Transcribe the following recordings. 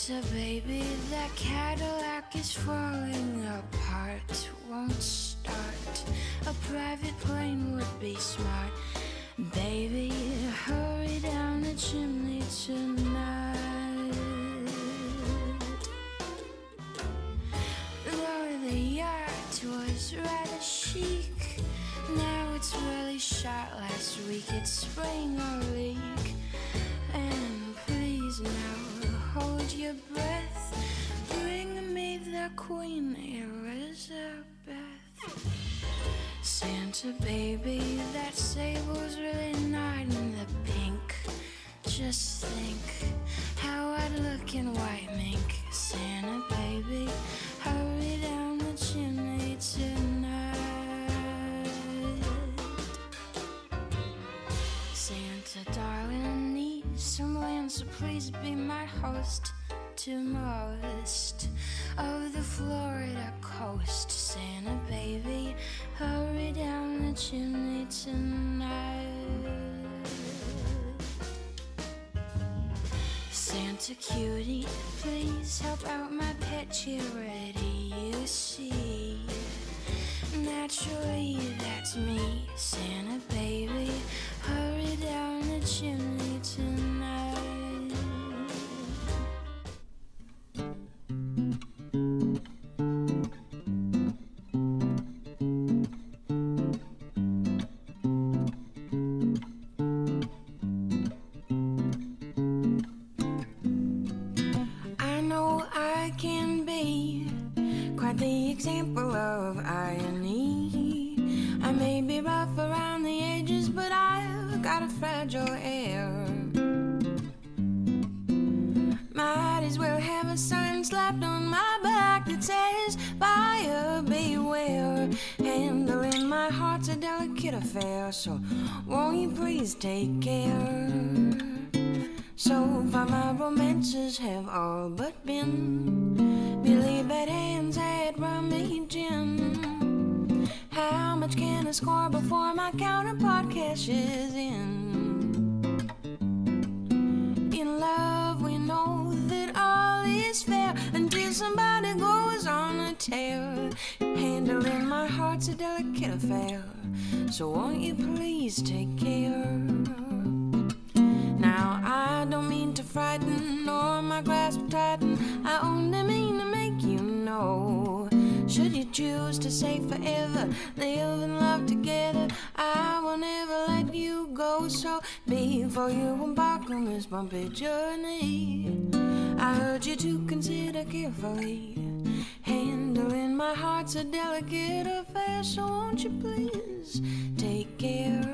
Santa baby, that Cadillac is falling apart. Won't start. A private plane would be smart. Baby, hurry down the chimney tonight. Though the yacht was rather chic, now it's really shot. Last week it's spring or leak. And please now hold your breath. Bring me the Queen Elizabeth. Santa baby, that sable's really not in the pink. Just think how I'd look in white mink. Santa baby, hurry down the chimney tonight. Santa darling, need some land, so please be my host to most of the Florida coast. Santa baby, hurry down the chimney tonight. Santa cutie, please help out my pet charity. You see, naturally that's me. Santa baby, hurry down the chimney tonight. I know I can be quite the example of irony. I may be rough around the edges, but I've got a fragile air. Might as well have a sign slapped on my back that says, buyer beware. Handling my heart's a delicate affair, so won't you please take care? So far my romances have all but been Billy Bad Hands had rummy gin. How much can I score before my counterpart cashes in? In love we know that all is fair until somebody goes on a tear. Handling my heart's a delicate affair, so won't you please take care? Now I don't mean to frighten nor my grasp tighten, I only mean to make you know. Should you choose to say forever, live and love together, I will never let you go. So before you embark on this bumpy journey, I urge you to consider carefully. Handling my heart's a delicate affair, so won't you please take care?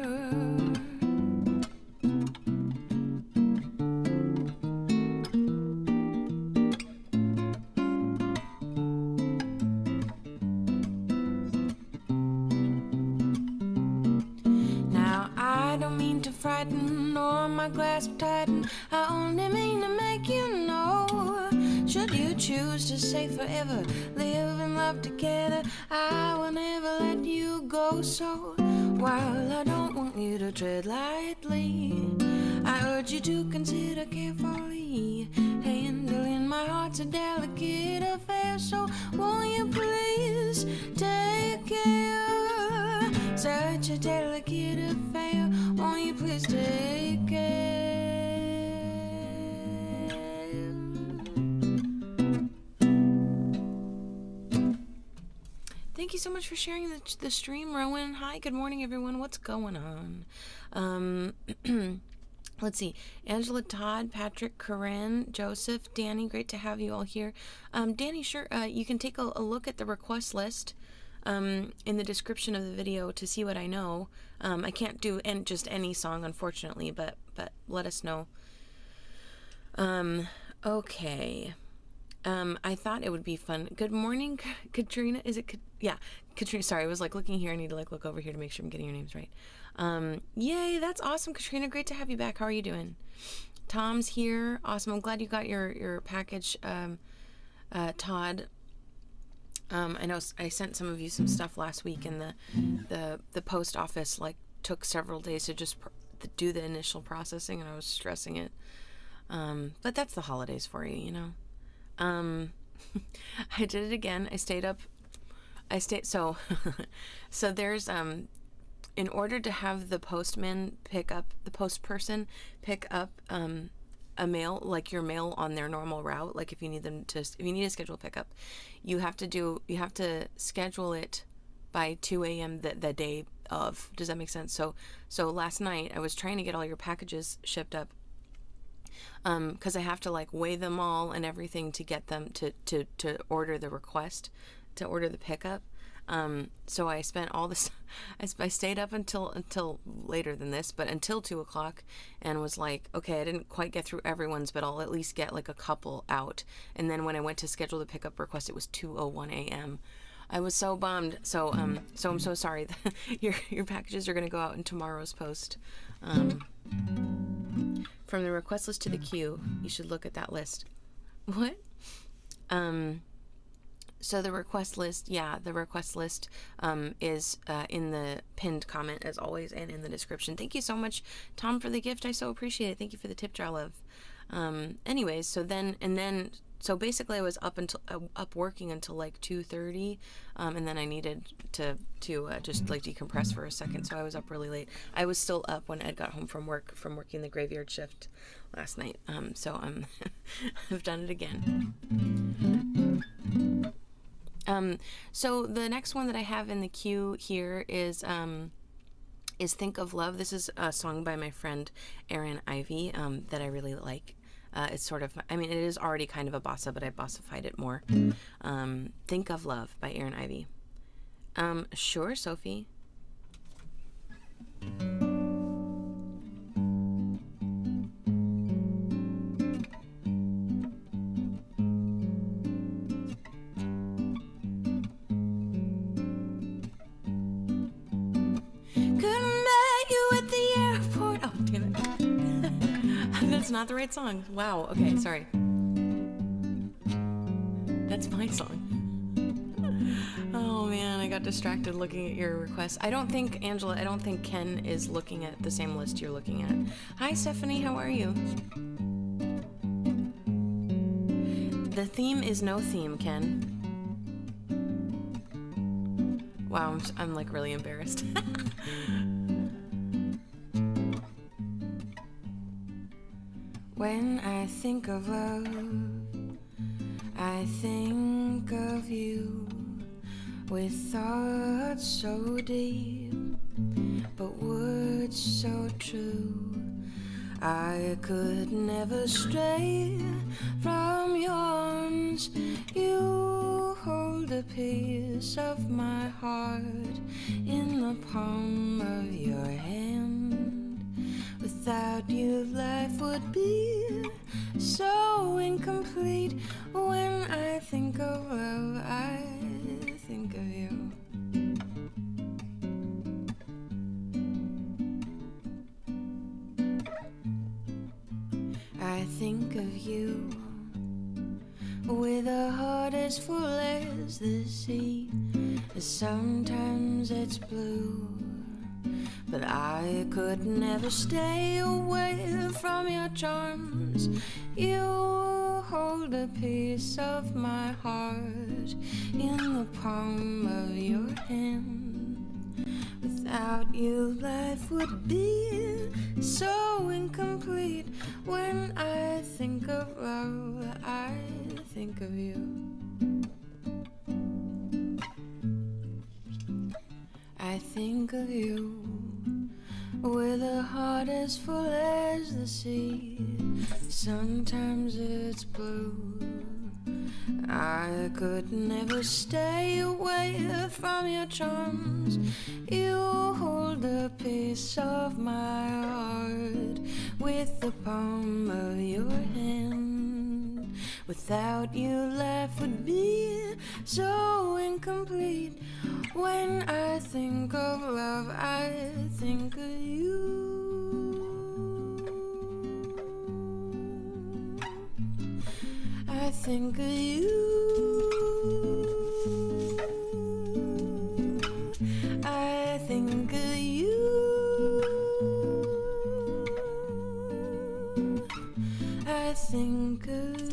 Frighten or my grasp tighten, I only mean to make you know. Should you choose to stay forever, live and love together, I will never let you go. So while I don't want you to tread lightly, I urge you to consider carefully. Handling my heart's a delicate affair, so won't you please take care? Such a delicate affair, won't you please take care? Thank you so much for sharing the stream, Rowan. Hi, good morning, everyone. What's going on? Let's see. Angela, Todd, Patrick, Corinne, Joseph, Danny, great to have you all here. Danny, sure, you can take a look at the request list in the description of the video to see what I know. I can't do just any song, unfortunately, but let us know. Okay. I thought it would be fun. Good morning, Katrina. Is it? Yeah, Katrina. Sorry, I was looking here. I need to look over here to make sure I'm getting your names right. Yay, that's awesome, Katrina. Great to have you back. How are you doing? Tom's here. Awesome. I'm glad you got your package, Todd. I know I sent some of you some stuff last week, and the post office took several days to just do the initial processing, and I was stressing it. But that's the holidays for you, you know. I did it again. So so there's in order to have the post person pick up a mail, like your mail on their normal route, like if you need a scheduled pickup, you have to schedule it by 2 a.m. the day of. Does that make sense? So last night I was trying to get all your packages shipped up, because I have to like weigh them all and everything to get them to order the request, to order the pickup. So I spent all this, I stayed up until later than this, but until 2 o'clock, and was like, okay, I didn't quite get through everyone's, but I'll at least get like a couple out. And then when I went to schedule the pickup request, it was 2:01 a.m. I was so bummed. So I'm so sorry. Your packages are going to go out in tomorrow's post. From the request list to the queue, you should look at that list. What? So the request list is in the pinned comment as always, and in the description. Thank you so much, Tom, for the gift. I so appreciate it. Thank you for the tip jar, love. Anyways, so basically I was up working until like 2:30, and then I needed to just like decompress for a second, so I was up really late. I was still up when Ed got home from working the graveyard shift last night. So I've done it again. So the next one that I have in the queue here is Think of Love. This is a song by my friend Erin Ivy, that I really like. It's sort of, I mean, it is already kind of a bossa, but I bossified it more. Think of Love by Erin Ivy. Sure, Sophie. Not the right song. Wow. Okay, sorry. That's my song. Oh man, I got distracted looking at your requests. Angela, I don't think Ken is looking at the same list you're looking at. Hi Stephanie, how are you? The theme is no theme, Ken. Wow, I'm like really embarrassed. When I think of love, I think of you, with thoughts so deep, but words so true. I could never stray from your arms. You hold a piece of my heart in the palm of your hand. Without you, life would be so incomplete. When I think of love, I think of you. I think of you with a heart as full as the sea. Sometimes it's blue, but I could never stay away from your charms. You hold a piece of my heart in the palm of your hand. Without you, life would be so incomplete. When I think of love, I think of you. I think of you with a heart as full as the sea. Sometimes it's blue. I could never stay away from your charms. You hold a piece of my heart with the palm of your hand. Without you, life would be so incomplete. When I think of love, I think of you. I think of you. I think of you. I think of you.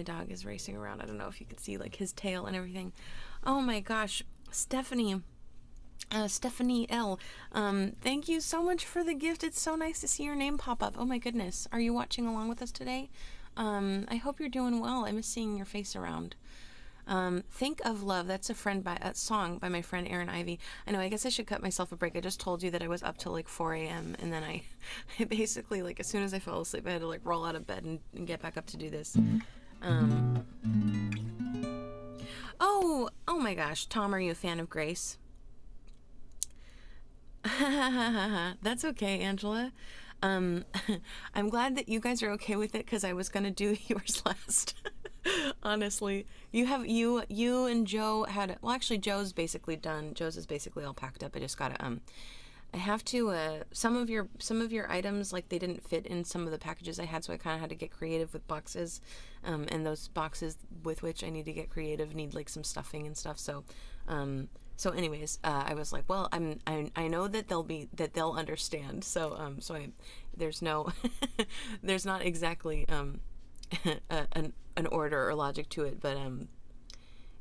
my dog is racing around. I don't know if you could see like his tail and everything. Oh my gosh, Stephanie L. Thank you so much for the gift. It's so nice to see your name pop up. Oh my goodness. Are you watching along with us today? I hope you're doing well. I miss seeing your face around. Think of Love. That's a song by my friend Erin Ivy. I know, I guess I should cut myself a break. I just told you that I was up till like 4 a.m. and then I basically, like, as soon as I fell asleep, I had to like roll out of bed and get back up to do this. Oh my gosh. Tom, are you a fan of Grace? That's okay, Angela. I'm glad that you guys are okay with it, because I was gonna do yours last. Honestly, you and Joe had, well, actually Joe's basically done. Joe's is basically all packed up. I just gotta I have to some of your items, like, they didn't fit in some of the packages I had, so I kind of had to get creative with boxes, and those boxes with which I need to get creative need like some stuffing and stuff. So anyways, I was like, well, I know that they'll understand. So there's no there's not exactly an order or logic to it, but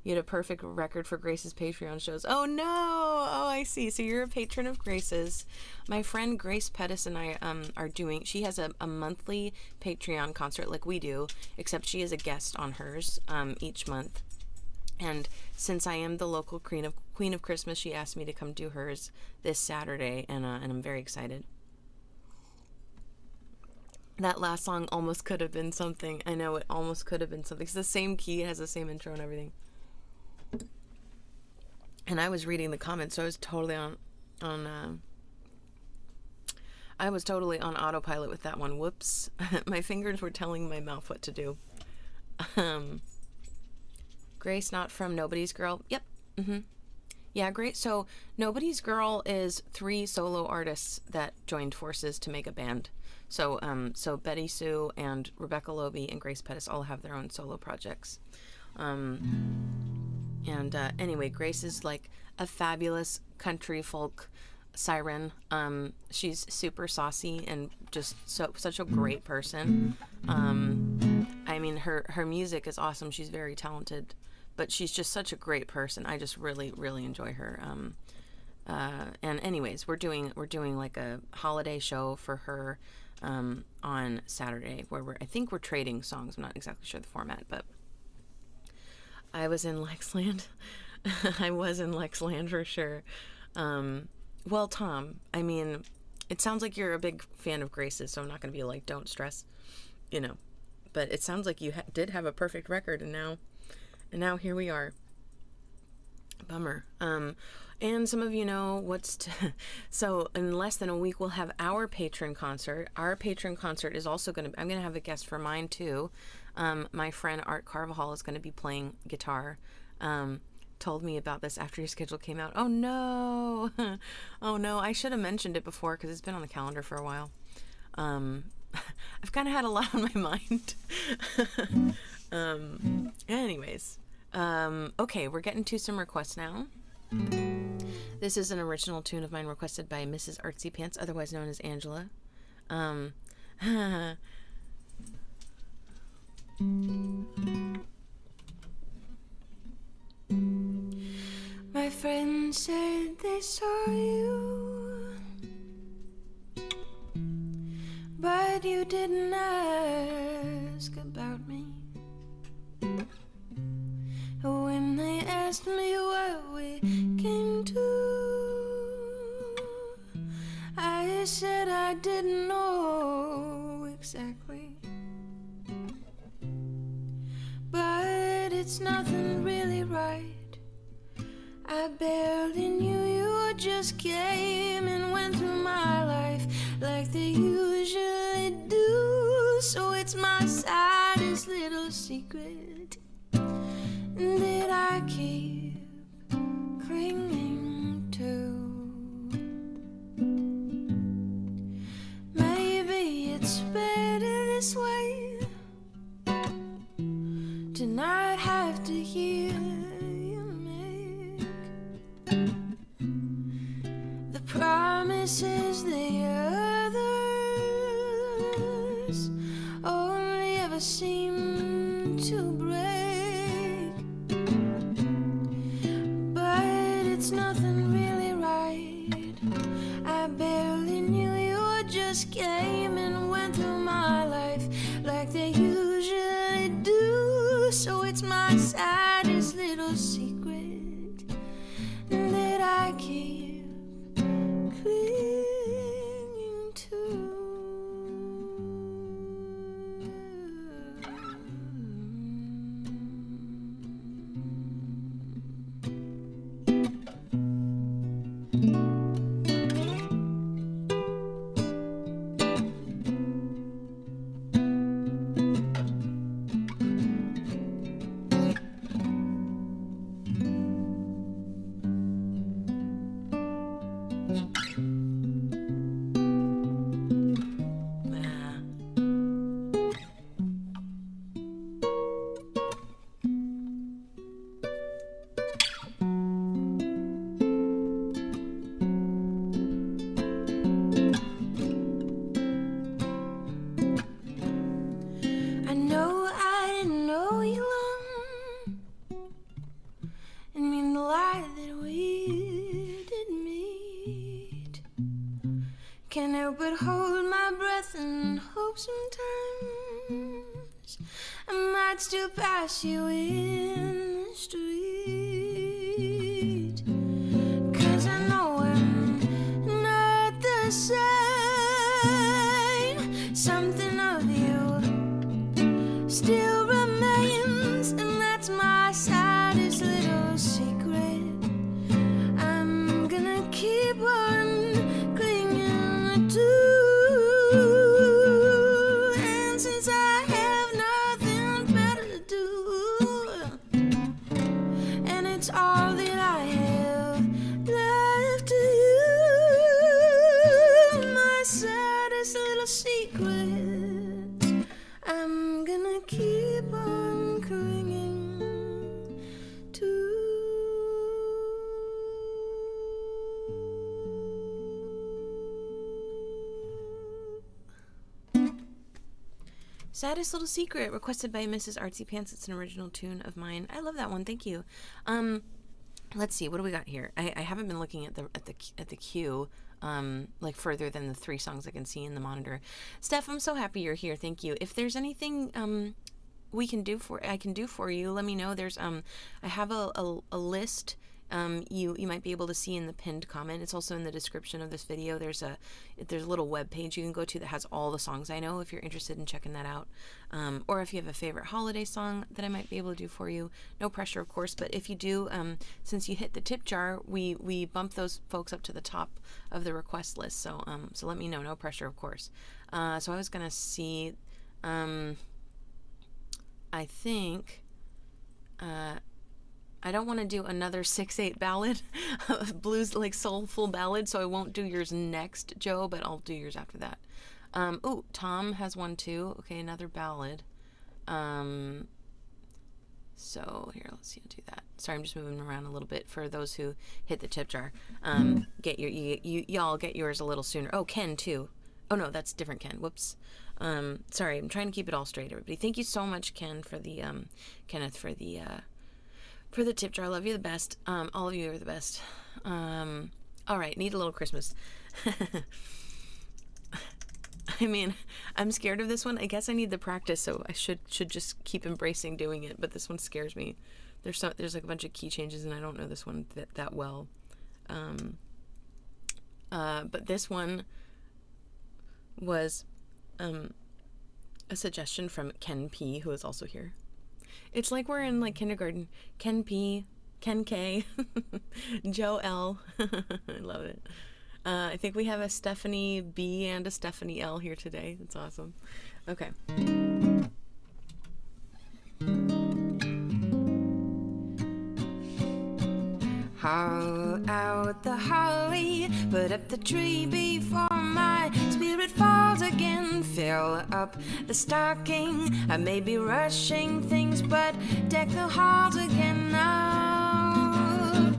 you had a perfect record for Grace's Patreon shows. Oh no! Oh, I see. So you're a patron of Grace's. My friend Grace Pettis and I are doing. She has a monthly Patreon concert like we do, except she is a guest on hers each month. And since I am the local Queen of Christmas, she asked me to come do hers this Saturday, and I'm very excited. That last song almost could have been something. I know, it almost could have been something. It's the same key, it has the same intro and everything. And I was reading the comments, so I was totally on autopilot with that one. Whoops. My fingers were telling my mouth what to do. Grace, not from Nobody's Girl. Yep. Yeah, great. So Nobody's Girl is 3 solo artists that joined forces to make a band. So Betty Sue and Rebecca Loby and Grace Pettis all have their own solo projects. Anyway, Grace is like a fabulous country folk siren. She's super saucy and just such a great person. I mean, her music is awesome. She's very talented, but she's just such a great person. I just really, really enjoy her. And anyways, we're doing like a holiday show for her on Saturday, where I think we're trading songs. I'm not exactly sure the format, but I was in Lexland. I was in Lexland for sure. Well, Tom, I mean, it sounds like you're a big fan of Grace's, so I'm not going to be like, don't stress, but it sounds like you did have a perfect record, and now here we are. Bummer. And some of you know so in less than a week we'll have our patron concert. Our patron concert is also I'm going to have a guest for mine too. My friend Art Carvajal is going to be playing guitar. Told me about this after your schedule came out. Oh no. Oh no, I should have mentioned it before, because it's been on the calendar for a while. I've kind of had a lot on my mind. Anyways, okay, we're getting to some requests now. This is an original tune of mine requested by Mrs. Artsy Pants, otherwise known as Angela. My friends said they saw you, but you didn't ask about me. When they asked me what we came to, I said I didn't know exactly. But it's nothing really right. I barely knew you, just came and went through my life like they usually do. So it's my saddest little secret that I keep clinging to. Maybe it's better this way, to not have to hear you make the promises the others only ever seem time to break. But it's nothing really right. I barely knew you, just came and went through my life like they usually do. So it's my saddest little secret that I keep clinging to. I know I didn't know you long, and mean the lie that we did meet. Can't help but hold my breath and hope sometimes I might still pass you in the street. 'Cause I know I'm not the same. Something of you still remains, and that's my saddest little secret. I'm gonna keep on clinging to. And since I have nothing better to do, and it's all that I have left to you, my saddest little secret, I'm gonna keep on clinging to. Saddest Little Secret, requested by Mrs. Artsy Pants. It's an original tune of mine. I love that one. Thank you. Let's see. What do we got here? I haven't been looking at the queue. Like further than the 3 songs I can see in the monitor. Steph, I'm so happy you're here. Thank you. If there's anything I can do for you, let me know. There's I have a list you might be able to see in the pinned comment. It's also in the description of this video. There's a little web page you can go to that has all the songs I know if you're interested in checking that out. Or if you have a favorite holiday song that I might be able to do for you. No pressure, of course, but if you do, since you hit the tip jar, we bump those folks up to the top of the request list. So let me know. No pressure, of course. So I was gonna see. I think. I don't want to do another 6/8 ballad, blues, like soulful ballad, so I won't do yours next, Joe, but I'll do yours after that. Oh, Tom has one too. Okay, another ballad. So here, let's see, I'll do that. Sorry, I'm just moving around a little bit for those who hit the tip jar. Get y'all get yours a little sooner. Oh, Ken too. Oh no, that's different Ken. Whoops. Sorry, I'm trying to keep it all straight, everybody. Thank you so much, Ken, for the Kenneth, for the tip jar. I love you the best. All of you are the best. All right, need a little Christmas. I mean, I'm scared of this one. I guess I need the practice, so I should just keep embracing doing it. But this one scares me. There's like a bunch of key changes, and I don't know this one that well. But this one was a suggestion from Ken P, who is also here. It's like we're in like kindergarten. Ken P, Ken K, Joe L. I love it. I think we have a Stephanie B and a Stephanie L here today. That's awesome. Okay. Haul out the holly, put up the tree before my spirit falls again. Fill up the stocking, I may be rushing things, but deck the halls again now.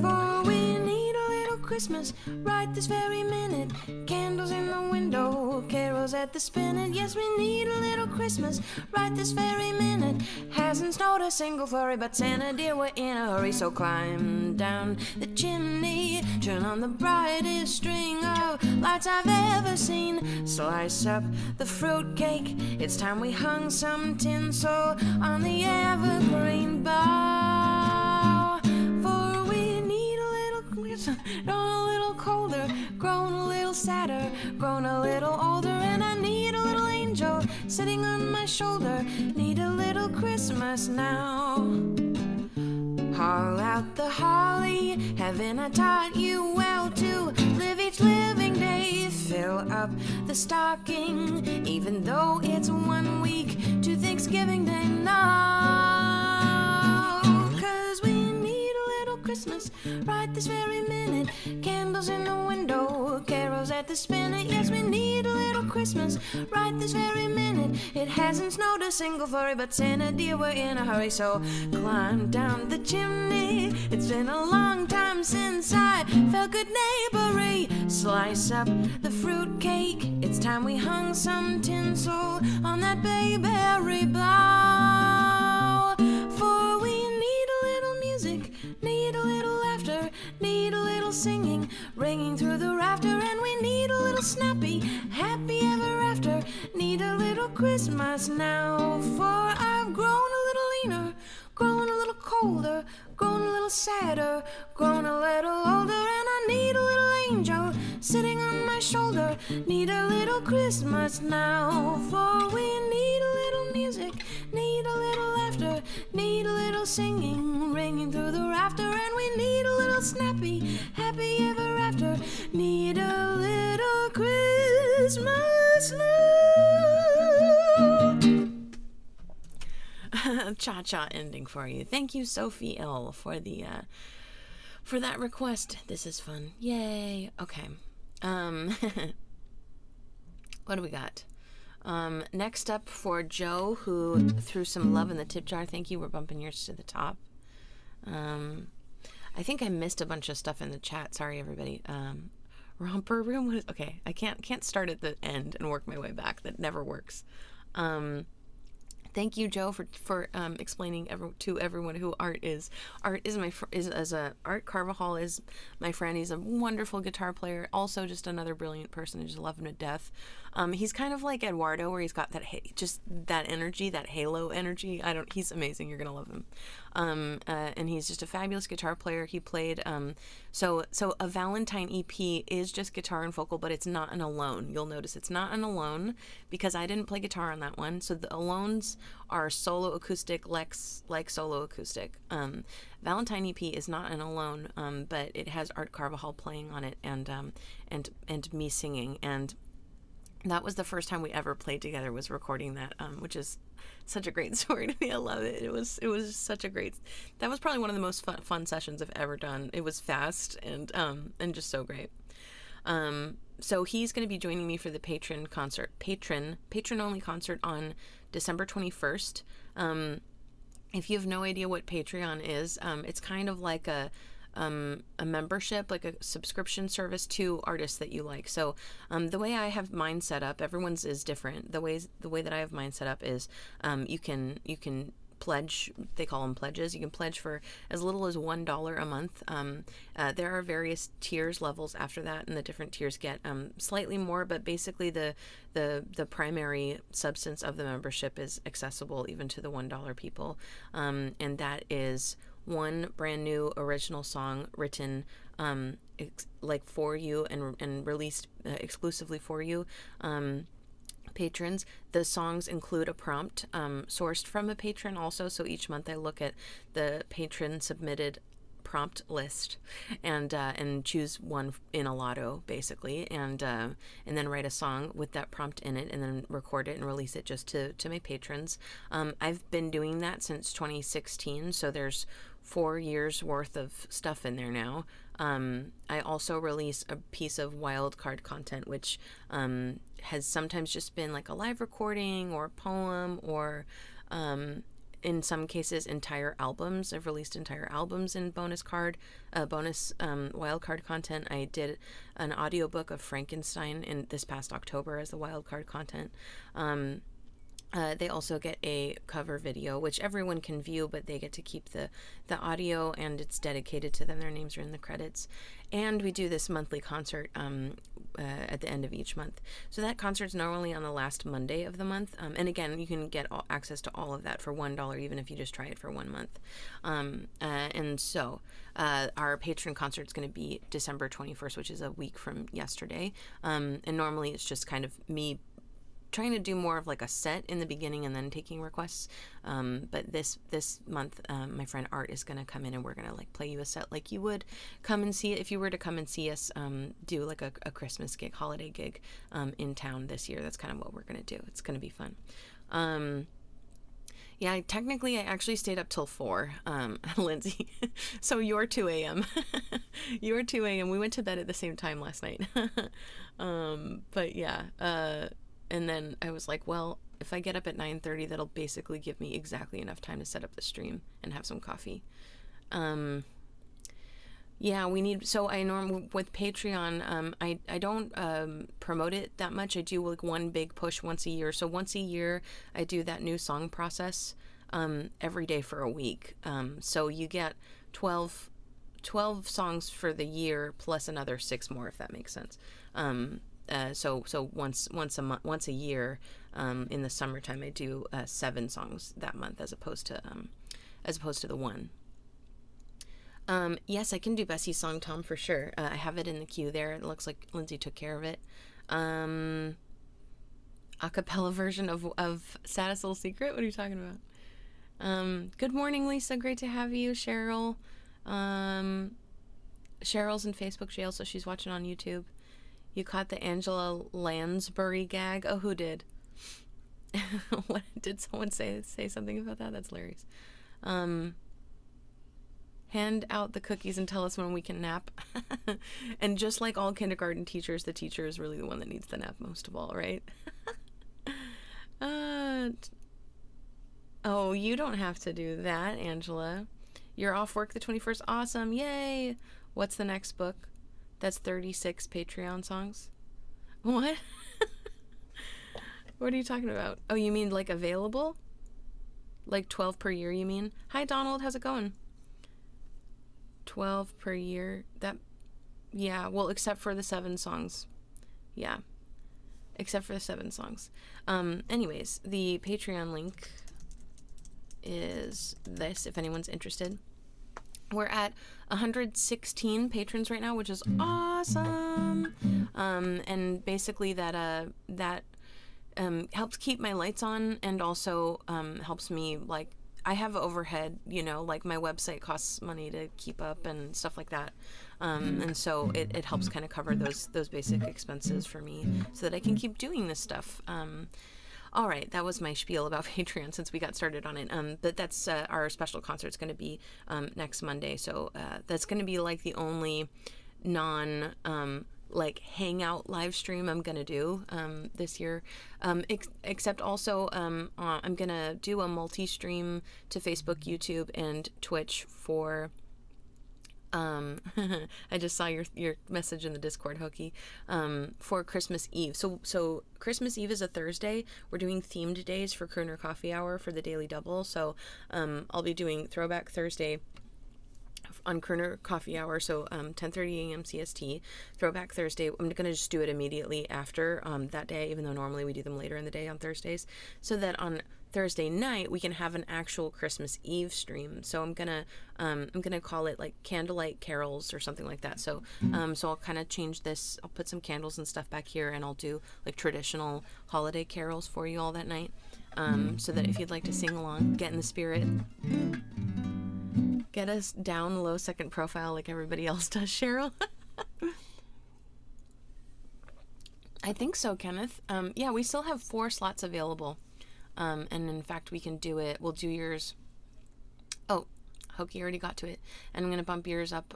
For we need a little Christmas Christmas right this very minute. Candles in the window, carols at the spinet. Yes, we need a little Christmas right this very minute. Hasn't snowed a single flurry, but Santa dear, we're in a hurry. So climb down the chimney, turn on the brightest string of lights I've ever seen. Slice up the fruitcake, it's time we hung some tinsel on the evergreen bough. For we need a little Christmas, grown a little colder, grown a little sadder, grown a little older, and I need a little angel sitting on my shoulder. Need a little Christmas now. Haul out the holly, haven't I taught you well to live each living day? Fill up the stocking, even though it's 1 week to Thanksgiving Day now. 'Cause we need a little Christmas right this very minute. Candles in the window, carols at the spinet. Yes, we need a little Christmas right this very minute. It hasn't snowed a single flurry, but Santa dear, we're in a hurry. So climb down the chimney, it's been a long time since I felt good neighborly. Slice up the fruitcake, it's time we hung some tinsel on that bayberry bough. For we need a little music, need a little laughter, need a little singing, ringing through the rafter, and we need a little snappy, happy ever after. Need a little Christmas now, for I've grown a little leaner, grown a little colder, grown a little sadder, grown a little older, and I need a little angel sitting on my shoulder. Need a little Christmas now, for we need a little music, need a little laughter, need a little singing, ringing through the rafter, and we need a little snappy, happy ever after. Need a little Christmas now. Cha-cha ending for you. Thank you, Sophie L, for the for that request. This is fun. Yay. Okay. What do we got? Next up for Joe, who threw some love in the tip jar. Thank you. We're bumping yours to the top. I think I missed a bunch of stuff in the chat. Sorry, everybody. Romper room. What is, okay, I can't start at the end and work my way back. That never works. Thank you, Joe, for explaining to everyone who Art is. Art Carvajal is my friend. He's a wonderful guitar player. Also, just another brilliant person. I just love him to death. He's kind of like Eduardo, where he's got that just that energy, that halo energy. He's amazing. You're gonna love him. And he's just a fabulous guitar player. He played so a Valentine EP is just guitar and vocal, but it's not an alone. You'll notice it's not an alone because I didn't play guitar on that one. So the alones are solo acoustic, like solo acoustic. Valentine EP is not an alone, but it has Art Carvajal playing on it and me singing, and that was the first time we ever played together, was recording that, which is such a great story to me. I love it. It was such a great, that was probably one of the most fun sessions I've ever done. It was fast and just so great. So he's going to be joining me for the patron only concert on December 21st. If you have no idea what Patreon is, it's kind of like a membership, like a subscription service to artists that you like. So the way I have mine set up, everyone's is different. The way that I have mine set up is you can pledge, they call them pledges. You can pledge for as little as $1 a month. There are various tiers, levels after that, and the different tiers get slightly more, but basically the primary substance of the membership is accessible even to the $1 people, and that is one brand new original song written like for you and released exclusively for you, patrons. The songs include a prompt sourced from a patron also, so each month I look at the patron submitted prompt list and choose one in a lotto basically, and then write a song with that prompt in it and then record it and release it just to my patrons. I've been doing that since 2016, so there's 4 years worth of stuff in there now. I also release a piece of wildcard content, which has sometimes just been like a live recording or a poem or in some cases, entire albums. I've released entire albums in bonus wildcard content. I did an audiobook of Frankenstein in this past October as the wildcard content. They also get a cover video, which everyone can view, but they get to keep the audio, and it's dedicated to them. Their names are in the credits. And we do this monthly concert at the end of each month. So that concert's normally on the last Monday of the month. And again, you can get access to all of that for $1, even if you just try it for 1 month. And so our patron concert is going to be December 21st, which is a week from yesterday. And normally it's just kind of me trying to do more of like a set in the beginning and then taking requests. But this month, my friend Art is going to come in and we're going to like play you a set like you would come and see it if you were to come and see us do like a Christmas gig, holiday gig in town this year. That's kind of what we're going to do. It's going to be fun. Yeah, technically I actually stayed up till 4, Lindsay. So you're 2 a.m. You're 2 a.m. We went to bed at the same time last night. But yeah, and then I was like, well, if I get up at 9:30, that'll basically give me exactly enough time to set up the stream and have some coffee. Yeah, we need, so with Patreon, I don't promote it that much. I do like one big push once a year. So once a year, I do that new song process every day for a week. So you get 12 songs for the year plus another 6 more, if that makes sense. So once a year, in the summertime, I do 7 songs that month as opposed to the 1. Yes, I can do Bessie Song, Tom, for sure. I have it in the queue there. It looks like Lindsay took care of it. A cappella version of Sadest Little Secret. What are you talking about? Good morning, Lisa. Great to have you, Cheryl. Cheryl's in Facebook jail, so she's watching on YouTube. You caught the Angela Lansbury gag. Oh, who did? What did someone say something about that? That's hilarious. Hand out the cookies and tell us when we can nap. And just like all kindergarten teachers, the teacher is really the one that needs the nap most of all, right? Oh, you don't have to do that, Angela. You're off work the 21st. Awesome. Yay. What's the next book? That's 36 Patreon songs. What? What are you talking about? Oh, you mean like available? Like 12 per year, you mean? Hi, Donald. How's it going? 12 per year. Yeah, well, except for the 7 songs. Yeah. Except for the 7 songs. Anyways, the Patreon link is this, if anyone's interested. We're at 116 patrons right now, which is awesome. And basically that helps keep my lights on, and also helps me, like, I have overhead, like my website costs money to keep up and stuff like that. And so it helps kind of cover those basic expenses for me so that I can keep doing this stuff. All right, that was my spiel about Patreon since we got started on it. But that's our special concert's going to be next Monday. So that's going to be like the only like hangout live stream I'm going to do this year. Except also I'm going to do a multi-stream to Facebook, YouTube, and Twitch for... I just saw your message in the Discord, Hokey, for Christmas Eve. So Christmas Eve is a Thursday. We're doing themed days for Crooner Coffee Hour for the Daily Double. So I'll be doing Throwback Thursday on Crooner Coffee Hour, so 10:30 a.m. CST. Throwback Thursday, I'm going to just do it immediately after that day, even though normally we do them later in the day on Thursdays, so that on Thursday night we can have an actual Christmas Eve stream. So I'm gonna call it like Candlelight Carols or something like that. So so I'll kind of change this. I'll put some candles and stuff back here, and I'll do like traditional holiday carols for you all that night, so that if you'd like to sing along, get in the spirit, get us down low second profile like everybody else does, Cheryl. I think so, Kenneth. Yeah, we still have 4 slots available. And in fact, we can do it. We'll do yours. Oh, Hokey already got to it. And I'm going to bump yours up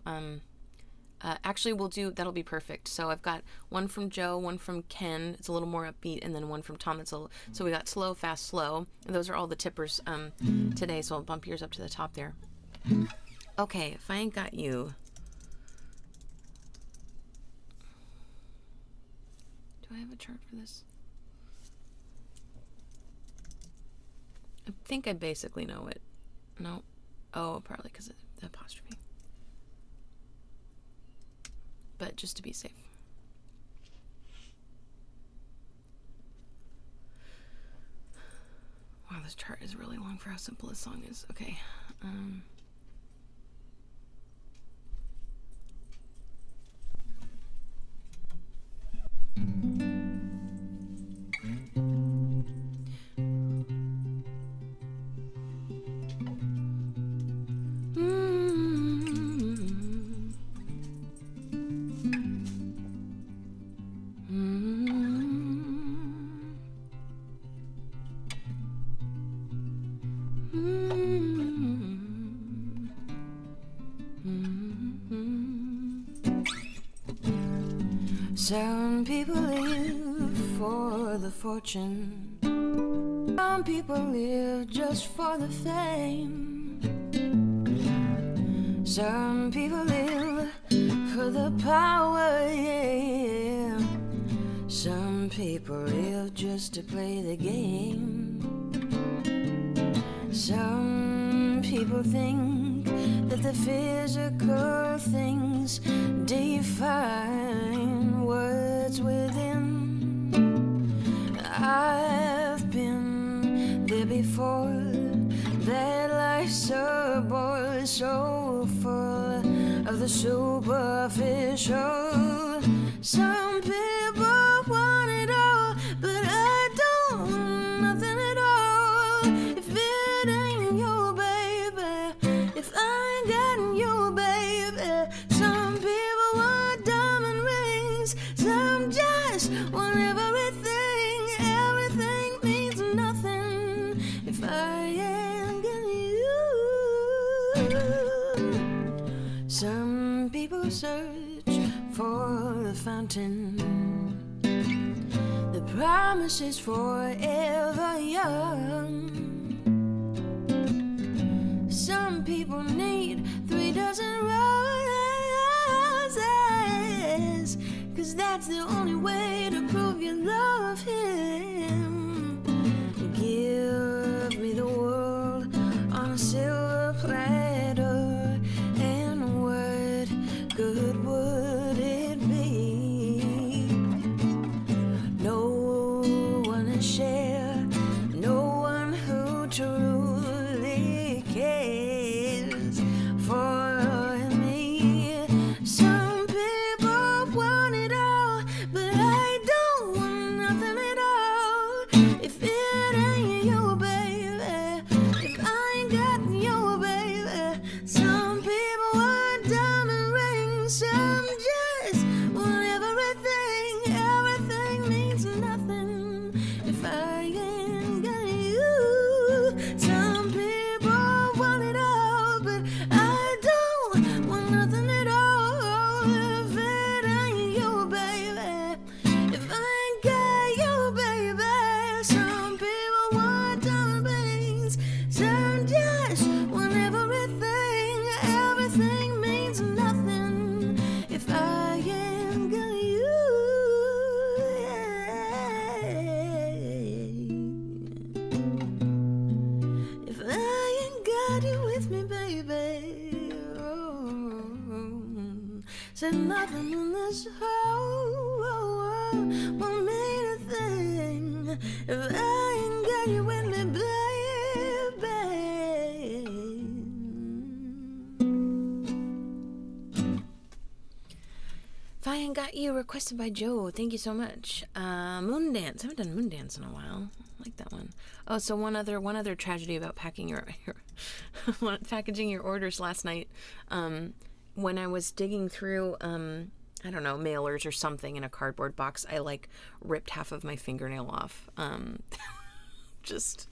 Actually, that'll be perfect. So I've got one from Joe, one from Ken. It's a little more upbeat, and then one from Tom. So we got slow, fast, slow. And those are all the tippers today. So I'll bump yours up to the top there. Okay, if I ain't got you. Do I have a chart for this? I think I basically know it. No. Oh, probably because of the apostrophe. But just to be safe. Wow, this chart is really long for how simple this song is. Okay. Some people live for the fortune. Some people live just for the fame. Some people live for the power, yeah. Some people live just to play the game. Some people think that the physical things define what's within. I've been there before. That life's a bore so full of the superficial. Some people want it all, but I don't want nothing at all. If it ain't you, baby, if I ain't got you, baby. Some people want diamond rings, some just want everything. Everything means nothing if I ain't got you. Some people search for the fountain. The promise is forever young. Some people need 3 dozen roses, 'cause that's the only way to prove you love him. Give me the world on a silver platter, and what good would it be? No one to share, no one who truly cares for me. Some people want it all, but I don't want nothing at all. If it ain't you, baby, if I ain't got you, baby. Some people want diamond rings, some just want everything. Everything means nothing if I ain't got you. Some people want it all, but I don't want nothing at all. If it ain't you, baby, if I ain't got you, baby. Some people want diamond rings, some just want everything. Everything means nothing if I ain't got you. If I ain't got you with me, baby. Said nothing in this whole world won't mean a thing if I ain't got you with me, baby. If I Ain't Got You, requested by Joe. Thank you so much. Moondance. I haven't done Moondance in a while. I like that one. Oh, so one other tragedy about packing your packaging your orders last night. When I was digging through, I don't know, mailers or something in a cardboard box, I ripped half of my fingernail off. Just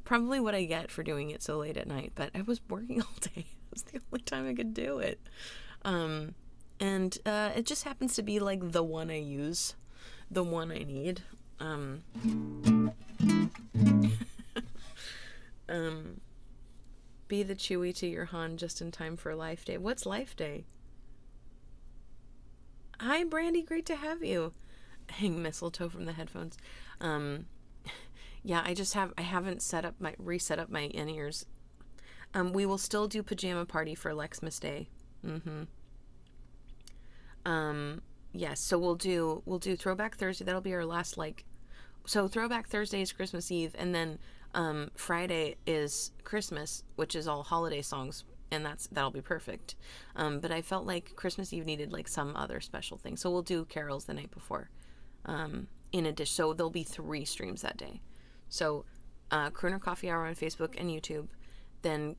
probably what I get for doing it so late at night, but I was working all day. It was the only time I could do it. And it just happens to be like the one I use, the one I need. Be the Chewy to your Han just in time for Life Day. What's Life Day? Hi, Brandy. Great to have you. Hang mistletoe from the headphones. Yeah, I haven't reset up my in-ears. We will still do pajama party for Lexmas Day. Yes, so we'll do Throwback Thursday. That'll be our last, so Throwback Thursday is Christmas Eve, and then Friday is Christmas, which is all holiday songs, and that'll be perfect. But I felt like Christmas Eve needed some other special thing, so we'll do carols the night before. In addition, so there'll be 3 streams that day. So Crooner Coffee Hour on Facebook and YouTube, then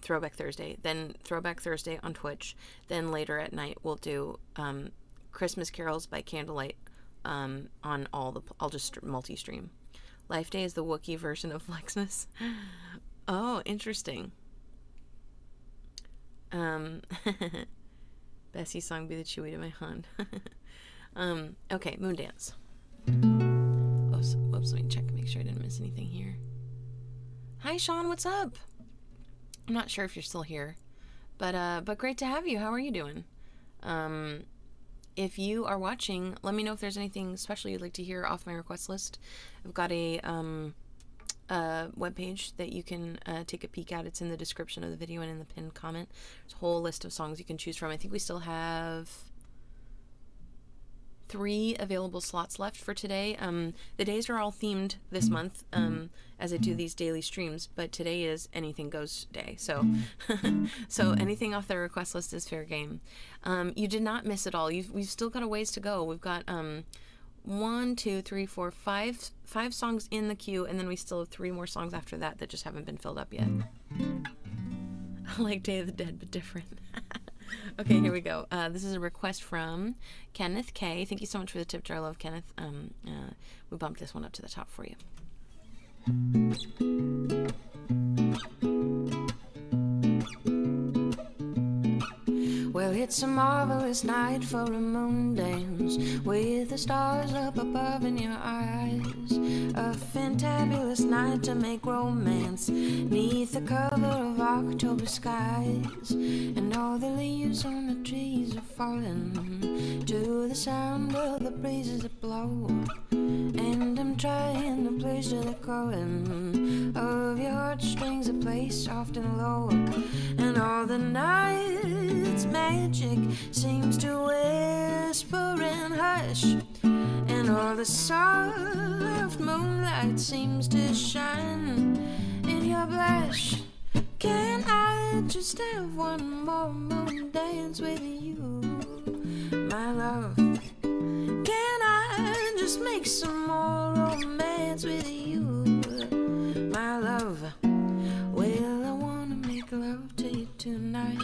Throwback Thursday, then Throwback Thursday on Twitch, then later at night we'll do Christmas carols by candlelight on I'll just multi-stream. Life Day is the Wookiee version of Lexmas. Oh, interesting. Bessie Song, be the Chewy to my Han. Okay, Moondance. Whoops, let me check, make sure I didn't miss anything here. Hi, Sean, what's up? I'm not sure if you're still here, but great to have you. How are you doing? If you are watching, let me know if there's anything special you'd like to hear off my request list. I've got a webpage that you can take a peek at. It's in the description of the video and in the pinned comment. There's a whole list of songs you can choose from. I think we still have 3 available slots left for today. The days are all themed this month as I do these daily streams, but today is Anything Goes Day. So so anything off the request list is fair game. You did not miss it all. We've still got a ways to go. We've got 1, 2, 3, 4, 5 songs in the queue, and then we still have 3 more songs after that just haven't been filled up yet. I like Day of the Dead, but different. Okay, here we go. This is a request from Kenneth K. Thank you so much for the tip jar. I love Kenneth. We bumped this one up to the top for you. Well, it's a marvelous night for a moon dance with the stars up above in your eyes. A fantabulous night to make romance neath the cover of October skies. And all the leaves on the trees are falling to the sound of the breezes that blow. And I'm trying to place to the calling of your heartstrings that play soft and low. And all the night's magic seems to whisper and hush, and all the soft moonlight seems to shine in your blush. Can I just have one more moon dance with you, my love? Can I just make some more romance with you, my love? Well, I wanna make love to you tonight.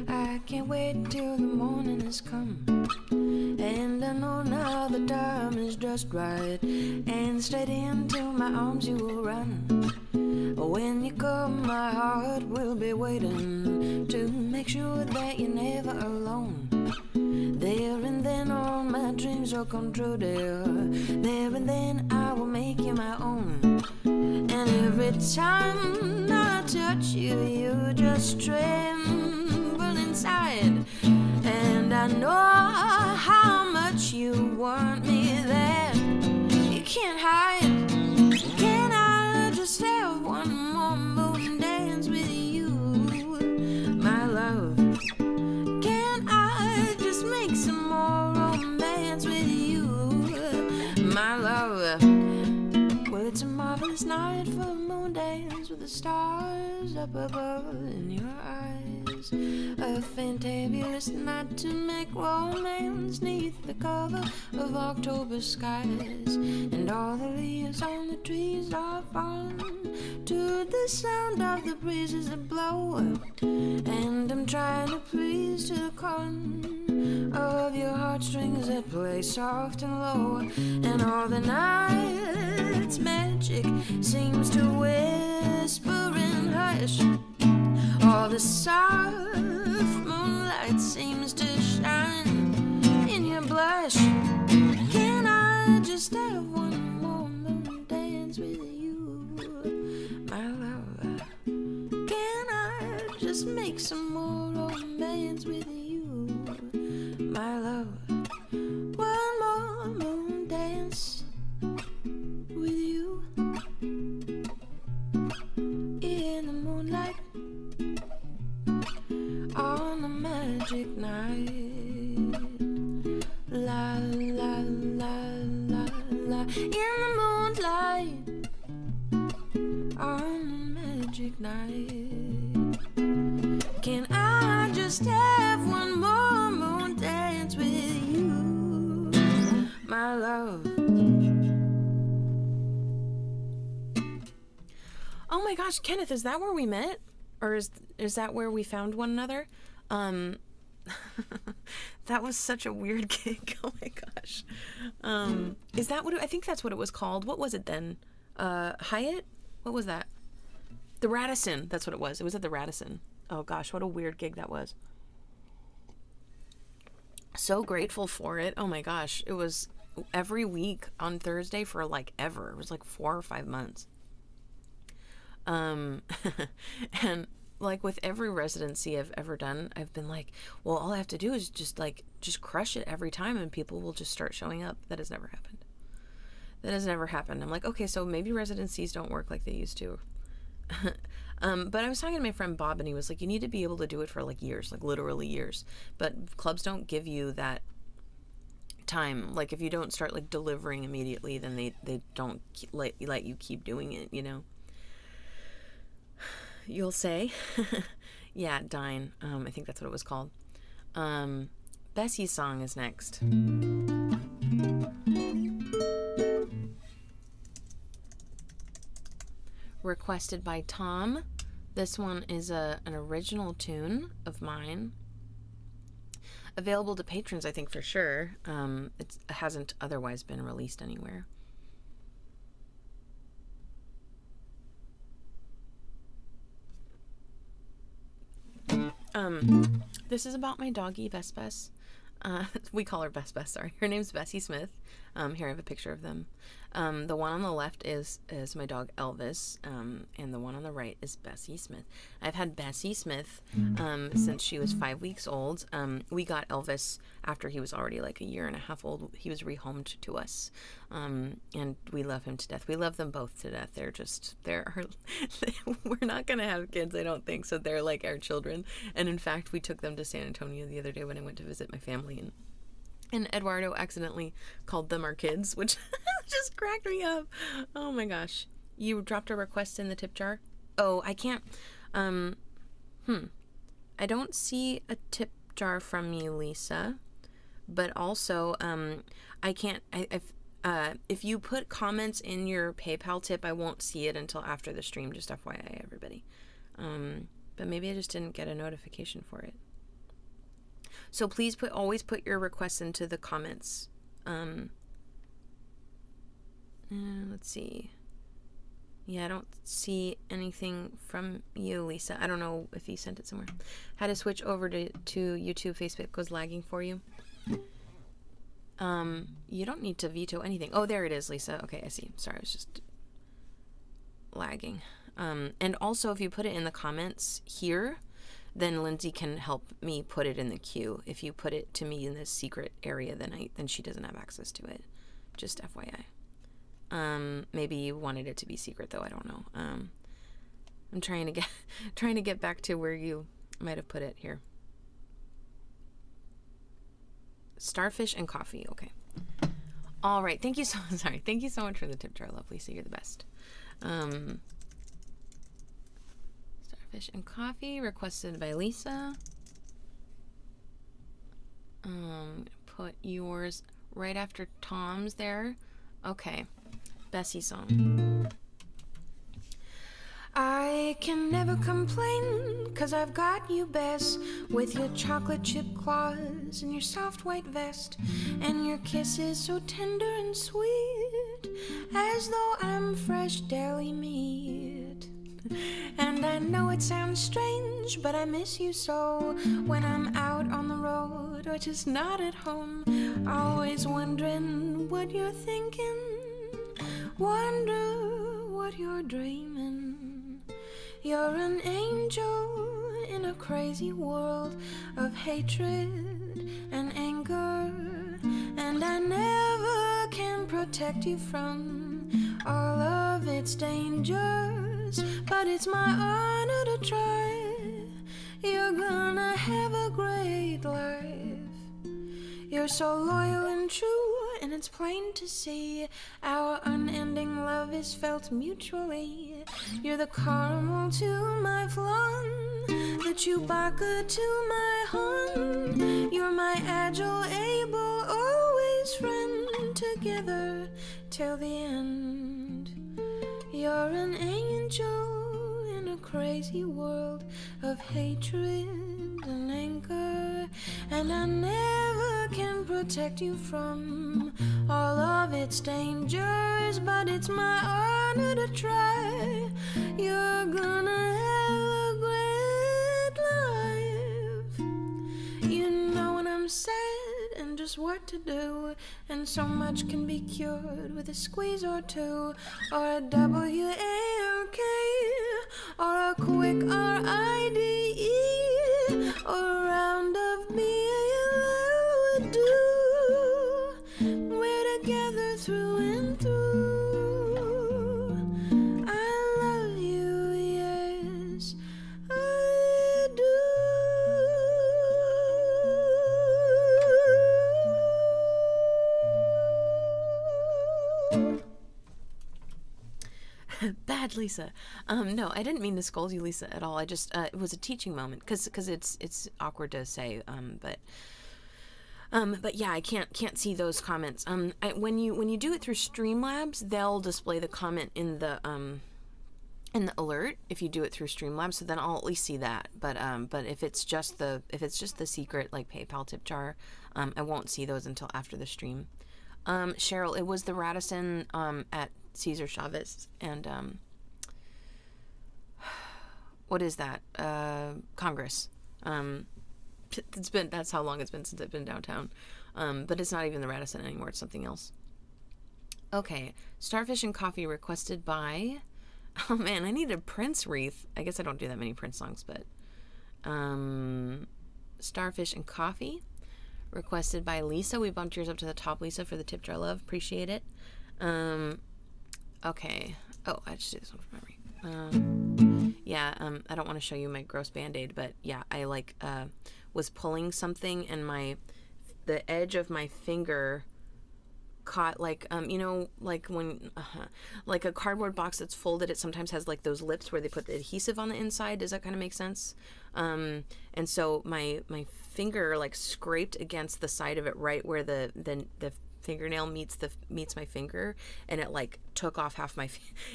I can't wait till the morning has come, and I know now the time is just right, and straight into my arms you will run. When you come, my heart will be waiting to make sure that you're never alone. There and then all my dreams will come true, dear. There and then I will make you my own. And every time I touch you, you just tremble inside. And I know how much you want me that you can't hide. Can I just have one more moon dance with you, my love? Can I just make some more romance with you, my love? Well, it's a marvelous night for a moon dance with the stars up above in your eyes. A fantabulous night to make romance neath the cover of October skies. And all the leaves on the trees are falling to the sound of the breezes that blow. And I'm trying to please to the calling of your heartstrings that play soft and low. And all the night's magic seems to whisper and hush. All the soft moonlight seems to shine blush. Can I just have one more moon dance with you, my love? Can I just make some more romance with you, my love? One more moon dance with you in the moonlight on a magic night. La la la la la in the moonlight on a magic night. Can I just have one more moon dance with you, my love? Oh my gosh, Kenneth, is that where we met? Or is that where we found one another? That was such a weird gig. Oh my gosh. Is that what I think that's what it was called? What was it then? Hyatt? What was that? The Radisson. That's what it was. It was at the Radisson. Oh gosh, what a weird gig that was. So grateful for it. Oh my gosh. It was every week on Thursday for like ever. It was like 4 or 5 months. And like with every residency I've ever done, I've been like, well, all I have to do is just crush it every time and people will just start showing up. That has never happened. I'm like, okay, so maybe residencies don't work like they used to. But I was talking to my friend Bob and he was like, you need to be able to do it for like years, like literally years. But clubs don't give you that time. Like if you don't start like delivering immediately, then they don't let you keep doing it, you know? You'll say. Yeah, Dine. I think that's what it was called. Bessie Song is next. Requested by Tom. This one is an original tune of mine. Available to patrons, I think, for sure. It hasn't otherwise been released anywhere. This is about my doggy, Bess. We call her Bess, sorry. Her name's Bessie Smith. Here I have a picture of them. The one on the left is my dog Elvis, and the one on the right is Bessie Smith. I've had Bessie Smith since she was 5 weeks old. We got Elvis after he was already like 1.5 years old. He was rehomed to us, and we love him to death. We love them both to death. We're not gonna have kids, I don't think, so they're like our children. And in fact, we took them to San Antonio the other day when I went to visit my family, and Eduardo accidentally called them our kids, which just cracked me up. Oh my gosh. You dropped a request in the tip jar? Oh, I can't. I don't see a tip jar from you, Lisa. But also, I can't. If you put comments in your PayPal tip, I won't see it until after the stream. Just FYI, everybody. But maybe I just didn't get a notification for it. So please always put your requests into the comments. Let's see. Yeah, I don't see anything from you, Lisa. I don't know if you sent it somewhere. Had to switch over to YouTube. Facebook was lagging for you. You don't need to veto anything. Oh, there it is, Lisa. Okay, I see. Sorry, I was just lagging. And also, if you put it in the comments here, then Lindsay can help me put it in the queue. If you put it to me in this secret area, then she doesn't have access to it. Just FYI. Maybe you wanted it to be secret, though. I don't know. I'm trying to get back to where you might have put it here. Starfish and Coffee. Okay. All right. Thank you so much for the tip jar, lovely. So you're the best. Starfish and Coffee, requested by Lisa. Put yours right after Tom's there. Okay. Bessie Song. I can never complain, 'cause I've got you, Bess, with your chocolate chip claws and your soft white vest, and your kisses so tender and sweet, as though I'm fresh deli meat. And I know it sounds strange, but I miss you so. When I'm out on the road or just not at home, always wondering what you're thinking, wonder what you're dreaming. You're an angel in a crazy world of hatred and anger, and I never can protect you from all of its dangers, but it's my honor to try. You're gonna have a great life. You're so loyal and true, and it's plain to see our unending love is felt mutually. You're the caramel to my flan, the Chewbacca to my Han. You're my agile, able, always friend, together till the end. You're an angel in a crazy world of hatred and anger, and I never can protect you from all of its dangers, but it's my honor to try. You're gonna have a great life. You know when I'm sad and just what to do, and so much can be cured with a squeeze or two, or a W-A-R-K, or a quick R-I-D-E, or a round of me would do. We're together through and through. I love you, yes, I do. Bad Lisa. No, I didn't mean to scold you, Lisa, at all. I just it was a teaching moment because it's awkward to say. But yeah, I can't see those comments. When you do it through Streamlabs, they'll display the comment in the alert if you do it through Streamlabs, so then I'll at least see that. But if it's just the secret like PayPal tip jar, I won't see those until after the stream. Cheryl, it was the Radisson at Cesar Chavez and what is that? Congress. That's how long it's been since I've been downtown. But it's not even the Radisson anymore, it's something else. Okay, Starfish and Coffee requested by, oh man, I need a Prince wreath. I guess I don't do that many Prince songs, but Starfish and Coffee requested by Lisa. We bumped yours up to the top, Lisa, for the tip jar love. Appreciate it. Okay. Oh, I just did this one from memory. Yeah, I don't want to show you my gross band-aid, but yeah, I was pulling something and the edge of my finger caught like when like a cardboard box that's folded, it sometimes has like those lips where they put the adhesive on the inside. Does that kind of make sense? And so my finger like scraped against the side of it right where the fingernail meets my finger, and it like took off half my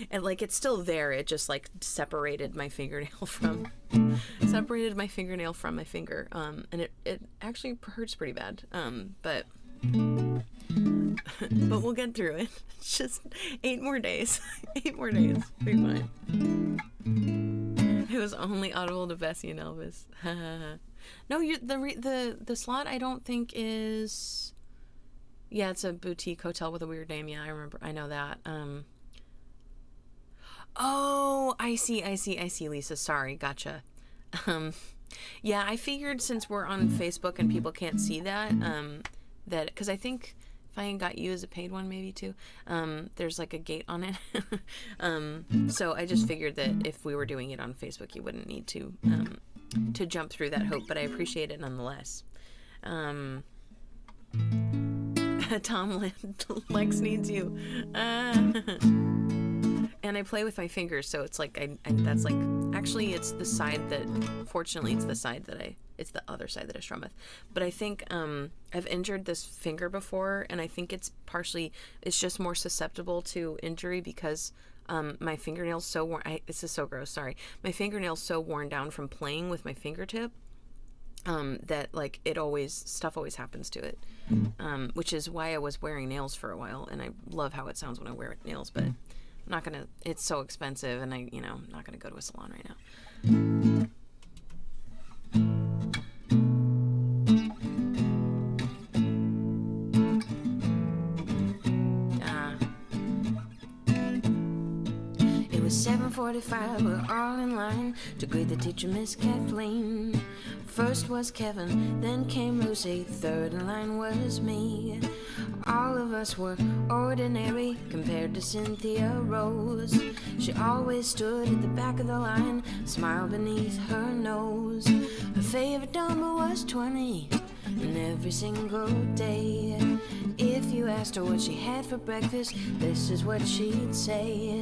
and like it's still there, it just like separated my fingernail from my finger, and it actually hurts pretty bad, but we'll get through it. It's just 8 more days. 8 more days, be fine. It was only audible to Bessie and Elvis. No, the slot I don't think is. Yeah, it's a boutique hotel with a weird name. Yeah, I know that. Oh, I see, Lisa. Sorry, gotcha. Yeah, I figured since we're on Facebook and people can't see that, that, because I think if I got you as a paid one maybe too, there's like a gate on it. So I just figured that if we were doing it on Facebook, you wouldn't need to jump through that hope, but I appreciate it nonetheless. Tom Lex needs you. And I play with my fingers, so it's like that's like, actually it's the side that, fortunately it's the other side that I strum with. But I think I've injured this finger before, and I think it's just more susceptible to injury because my fingernail's so worn. This is so gross, sorry. My fingernail's so worn down from playing with my fingertip that like stuff always happens to it, which is why I was wearing nails for a while, and I love how it sounds when I wear nails, but I'm not gonna, it's so expensive, and I'm not gonna go to a salon right now. It was 7:45, we're all in line to greet the teacher, Miss Kathleen. First was Kevin, then came Lucy, third in line was me. All of us were ordinary compared to Cynthia Rose. She always stood at the back of the line, smile beneath her nose. Her favorite number was 20, and every single day, if you asked her what she had for breakfast, this is what she'd say: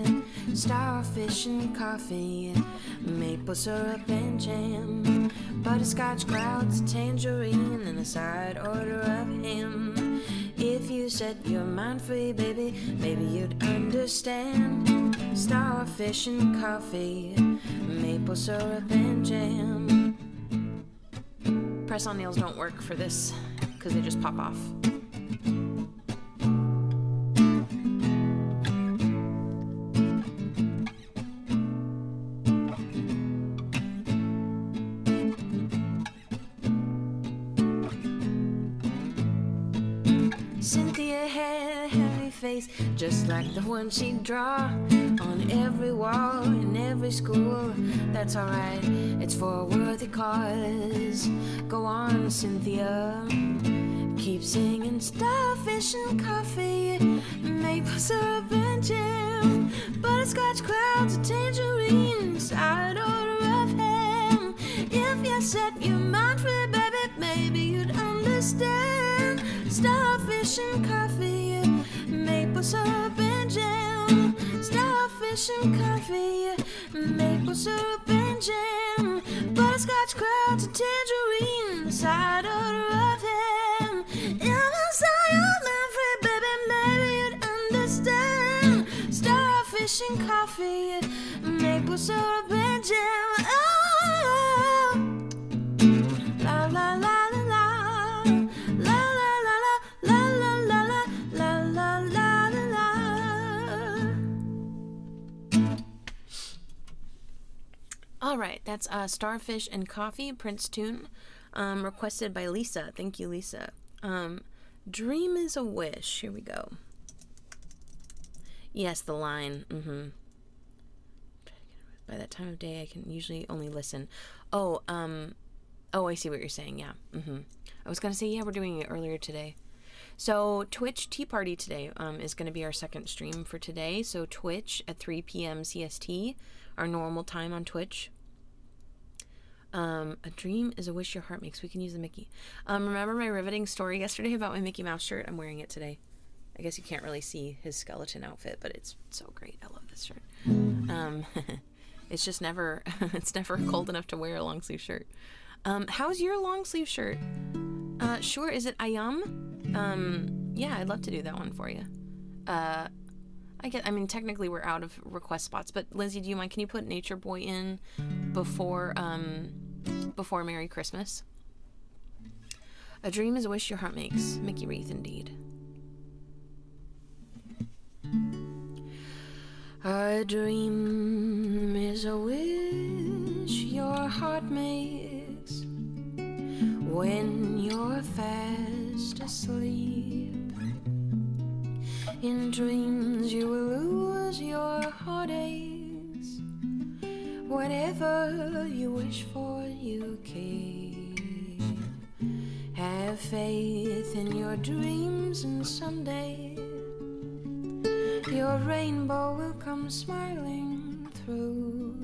starfish and coffee, maple syrup and jam, butterscotch clouds, tangerine, and a side order of ham. If you set your mind free, baby, maybe you'd understand. Starfish and coffee, maple syrup and jam. Press-on nails don't work for this because they just pop off. Cynthia had a heavy face, just like the one she'd draw on every wall in every school. That's alright, it's for a worthy cause. Go on, Cynthia, keep singing. Starfish and coffee, maple syrup and jam, butterscotch clouds, a tangerine, side order of ham. If you set your mind free, baby, maybe you'd understand. Starfish and coffee, maple syrup and jam, starfish and coffee, maple syrup and jam, butterscotch clouds, a tangerine, side order of ham. If you saw your man free, baby, maybe you'd understand. Starfish and coffee, maple syrup and jam. Oh, la la la. All right, that's Starfish and Coffee, Prince tune, requested by Lisa. Thank you, Lisa. Dream is a wish. Here we go. Yes, the line. By that time of day, I can usually only listen. Oh, I see what you're saying. Yeah. I was gonna say, yeah, we're doing it earlier today. So Twitch Tea Party today is going to be our second stream for today. So Twitch at 3 p.m. CST, our normal time on Twitch. A dream is a wish your heart makes. We can use the Mickey. Remember my riveting story yesterday about my Mickey Mouse shirt? I'm wearing it today. I guess you can't really see his skeleton outfit, but it's so great. I love this shirt. It's just never, it's never cold enough to wear a long sleeve shirt. How's your long sleeve shirt? Sure. Is it Ayam? Yeah, I'd love to do that one for you. I mean, technically we're out of request spots, but Lizzie, do you mind? Can you put Nature Boy in before Merry Christmas? A dream is a wish your heart makes. Mickey Wreath, indeed. A dream is a wish your heart makes when you're fast asleep. In dreams you will lose your heartaches. Whatever you wish for you keep. Have faith in your dreams, and someday your rainbow will come smiling through.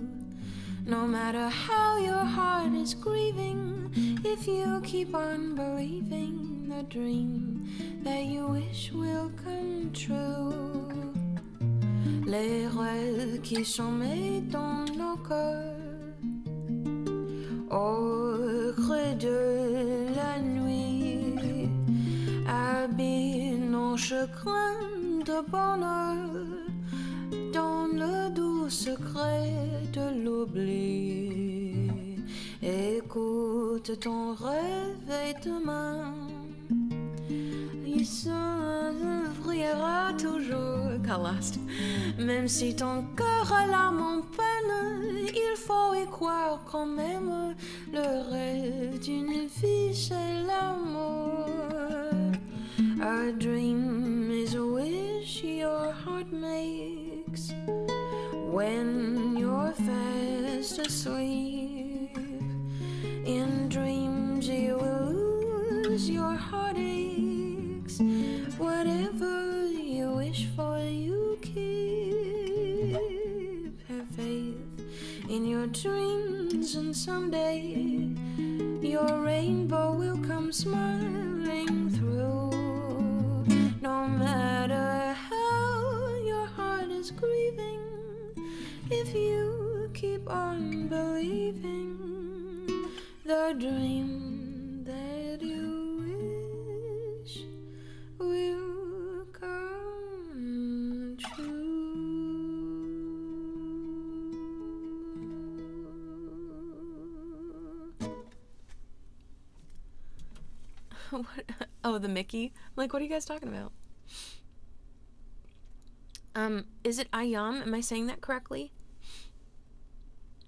No matter how your heart is grieving, if you keep on believing, the dream that you wish will come true. Les rêves qui sommeillent dans nos cœurs, au creux de la nuit, habillent nos chagrins de bonheur dans le doux secret de l'oubli. Écoute ton rêve et demain il s'ouvrira toujours got lost. Même si ton cœur a l'âme en peine, il faut y croire quand même. Le rêve d'une vie, c'est l'amour. A dream is a wish your heart makes when you're fast asleep. In dreams you will lose your heartaches. Whatever you wish for, you keep. Have faith in your dreams, and someday your rainbow will come smiling through. No matter how your heart is grieving, if you keep on believing, the dream that you wish will come true. What? Oh, the Mickey? Like, what are you guys talking about? Is it Ayam? Am I saying that correctly?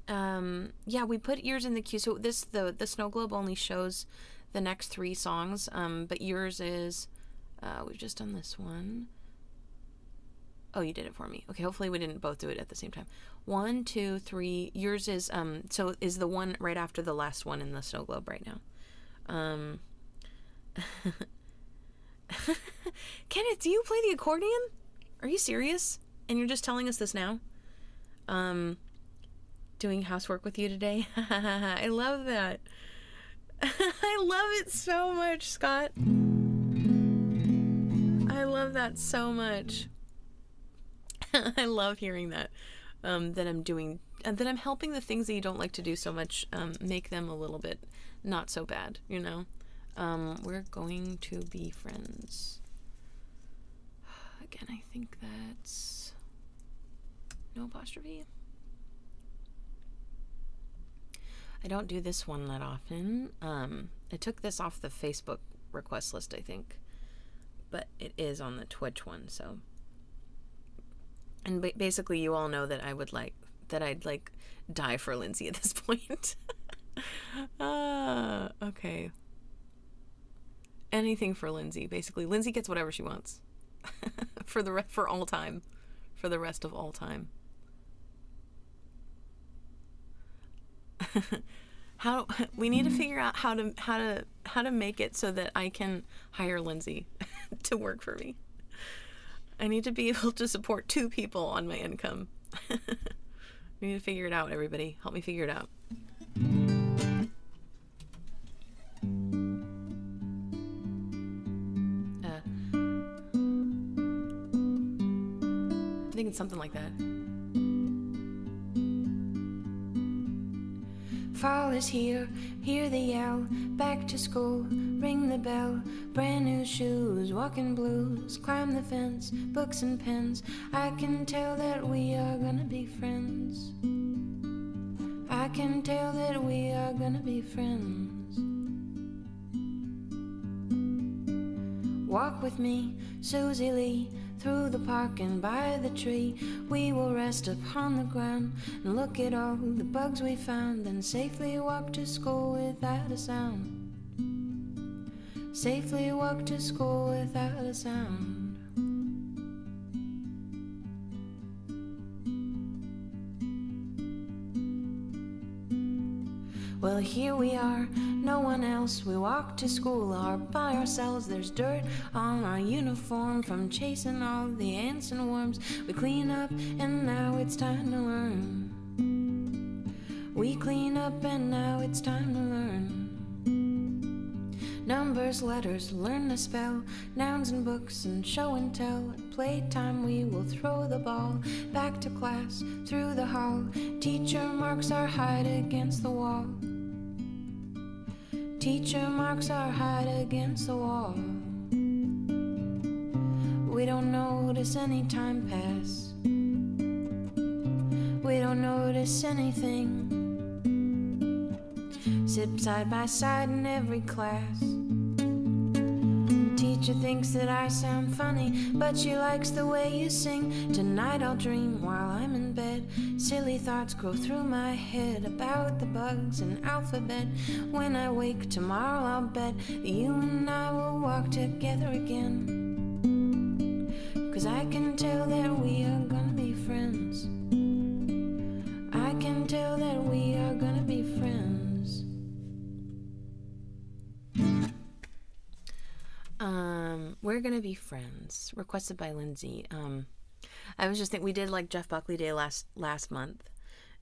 Yeah, we put yours in the queue. So the snow globe only shows the next 3 songs. But yours is, we've just done this one. Oh, you did it for me. Okay, hopefully we didn't both do it at the same time. 1, 2, 3. Yours is, so is the one right after the last one in the snow globe right now. Kenneth, do you play the accordion? Are you serious? And you're just telling us this now? Doing housework with you today? I love that. I love it so much, Scott. I love that so much. I love hearing that. That I'm doing, that I'm helping the things that you don't like to do so much, make them a little bit not so bad, you know? We're going to be friends. Again, I think that's no apostrophe. I don't do this one that often. I took this off the Facebook request list, I think, but it is on the Twitch one. So, and basically, you all know that I'd like die for Lindsay at this point. Okay. Anything for Lindsay. Basically, Lindsay gets whatever she wants for all time, for the rest of all time. How we need to figure out how to make it so that I can hire Lindsay to work for me. I need to be able to support 2 people on my income. We need to figure it out, everybody. Help me figure it out. I think it's something like that. Fall is here, hear the yell, back to school, ring the bell, brand new shoes, walking blues, climb the fence, books and pens. I can tell that we are gonna be friends. I can tell that we are gonna be friends. Walk with me, Susie Lee, through the park and by the tree. We will rest upon the ground and look at all the bugs we found, then safely walk to school without a sound. Safely walk to school without a sound. Well, here we are, no one else. We walk to school all by ourselves. There's dirt on our uniform from chasing all the ants and worms. We clean up and now it's time to learn. We clean up and now it's time to learn. Numbers, letters, learn to spell, nouns and books and show and tell. At playtime we will throw the ball back to class through the hall. Teacher marks our height against the wall. Teacher marks our height against the wall. We don't notice any time pass. We don't notice anything. Sit side by side in every class. teacher thinks that I sound funny, but she likes the way you sing. Tonight I'll dream while I'm in bed. Silly thoughts go through my head about the bugs and alphabet. When I wake tomorrow I'll bet that you and I will walk together again. 'Cause I can tell that we are gonna be friends. I can tell that we are gonna be friends. We're gonna be friends. Requested by Lindsay. I was just thinking we did like Jeff Buckley Day last month,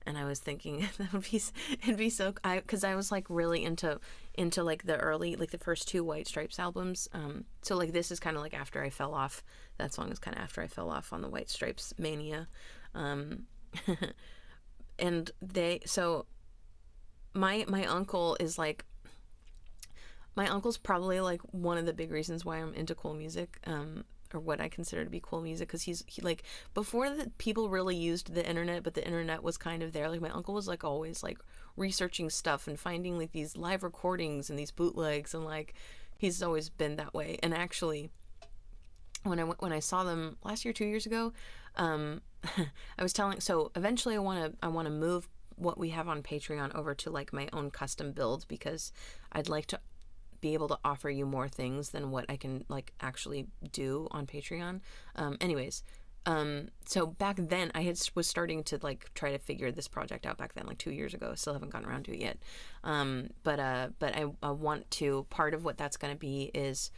and I was thinking that would be it'd be so because I was like really into like the early like the first two White Stripes albums. So like this is kind of like after I fell off. That song is kind of after I fell off on the White Stripes mania. And my uncle is like, my uncle's probably like one of the big reasons why I'm into cool music, or what I consider to be cool music, because he like, before the people really used the internet, but the internet was kind of there, like my uncle was like always like researching stuff and finding like these live recordings and these bootlegs, and like he's always been that way. And actually when I saw them last year, 2 years ago, I was telling, so eventually I want to move what we have on Patreon over to like my own custom build, because I'd like to be able to offer you more things than what I can like actually do on Patreon. So back then was starting to like try to figure this project out back then, like 2 years ago. Still haven't gotten around to it yet. But I want to, part of what that's going to be is,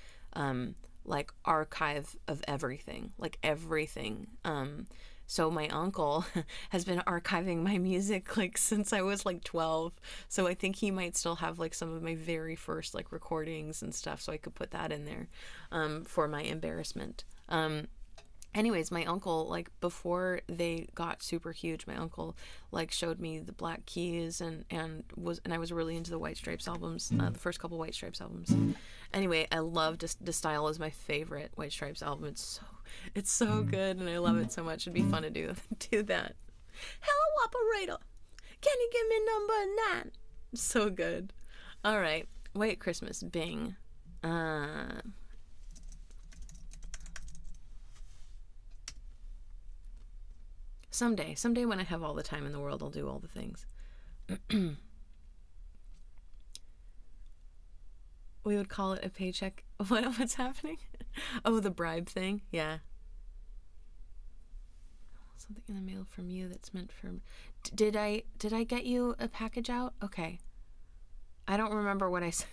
like archive of everything, like everything. So my uncle has been archiving my music like since I was like 12. So I think he might still have like some of my very first like recordings and stuff. So I could put that in there, for my embarrassment. Anyways, my uncle, like before they got super huge, my uncle like showed me the Black Keys and I was really into the White Stripes albums, the first couple White Stripes albums. Anyway, I love The Style is my favorite White Stripes album. It's so good, and I love it so much. It'd be fun to do that. Hello, operator. Can you give me number 9? So good. All right. White Christmas. Bing. Someday when I have all the time in the world, I'll do all the things. We would call it a paycheck. What's happening? Oh, the bribe thing. Yeah. Something in the mail from you that's meant for. Did I get you a package out? Okay. I don't remember what I said.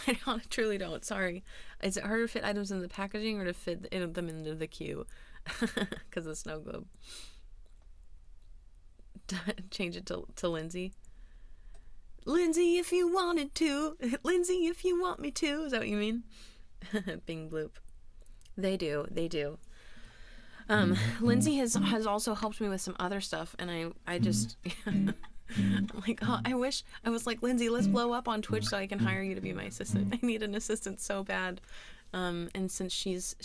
I truly don't. Sorry. Is it harder to fit items in the packaging or to fit them into the queue? Because of snow globe. Change it to Lindsay. Lindsay, if you wanted to. Lindsay, if you want me to. Is that what you mean? Bing bloop. They do. Lindsay has also helped me with some other stuff, and I just like, oh, I wish I was like, Lindsay, let's blow up on Twitch so I can hire you to be my assistant. I need an assistant so bad. And since she's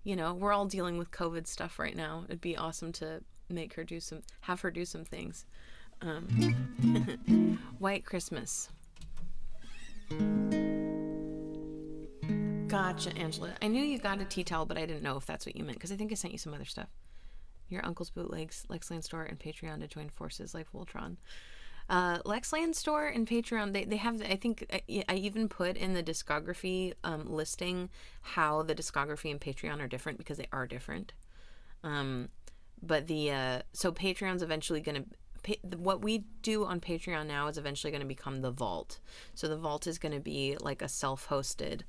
we're all dealing with COVID stuff right now, it'd be awesome to have her do some things. White Christmas. Gotcha, Angela. I knew you got a tea towel, but I didn't know if that's what you meant, because I think I sent you some other stuff. Your uncle's bootlegs, Lexland Store, and Patreon to join forces like Voltron. Lexland Store and Patreon, they have, I think I even put in the discography listing how the discography and Patreon are different, because they are different. But so Patreon's eventually going to, what we do on Patreon now is eventually going to become the Vault. So the Vault is going to be like a self-hosted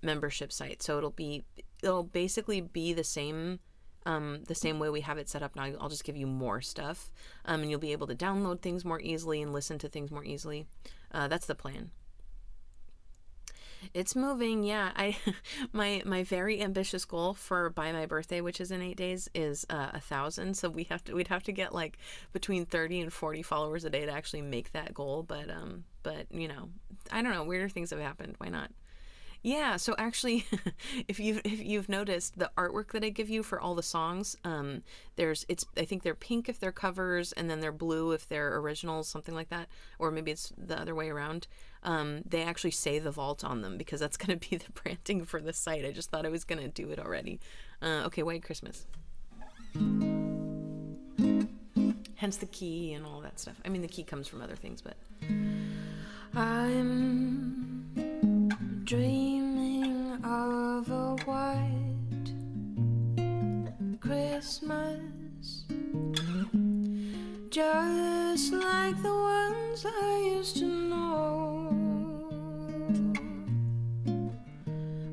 membership site. So it'll basically be the same way we have it set up now. I'll just give you more stuff, and you'll be able to download things more easily and listen to things more easily. That's the plan. It's moving, yeah. My very ambitious goal for by my birthday, which is in 8 days, is 1,000. So we'd have to get like between 30 and 40 followers a day to actually make that goal. But I don't know. Weirder things have happened. Why not? Yeah, so actually, if you've noticed the artwork that I give you for all the songs, I think they're pink if they're covers, and then they're blue if they're originals, something like that, or maybe it's the other way around. They actually say The Vault on them because that's going to be the branding for the site. I just thought I was going to do it already. Okay, White Christmas. Hence the key and all that stuff. I mean, the key comes from other things, but I'm dreaming of a white Christmas, just like the ones I used to know,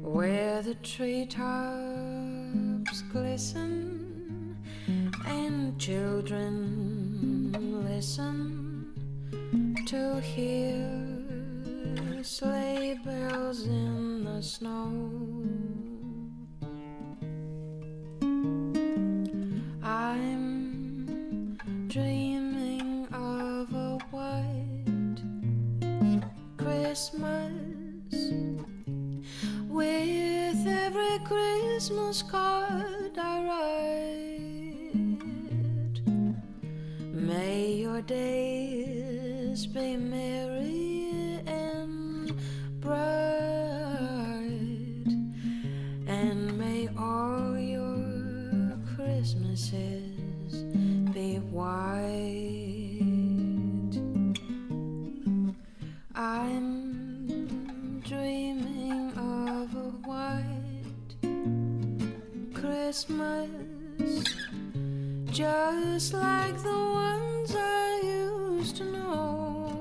where the treetops glisten and children listen to hear sleigh bells in the snow. I'm dreaming of a white Christmas, with every Christmas card I write. May your days be merry and bright, and may all your Christmases be white. I'm dreaming of a white Christmas, just like the ones I used to know,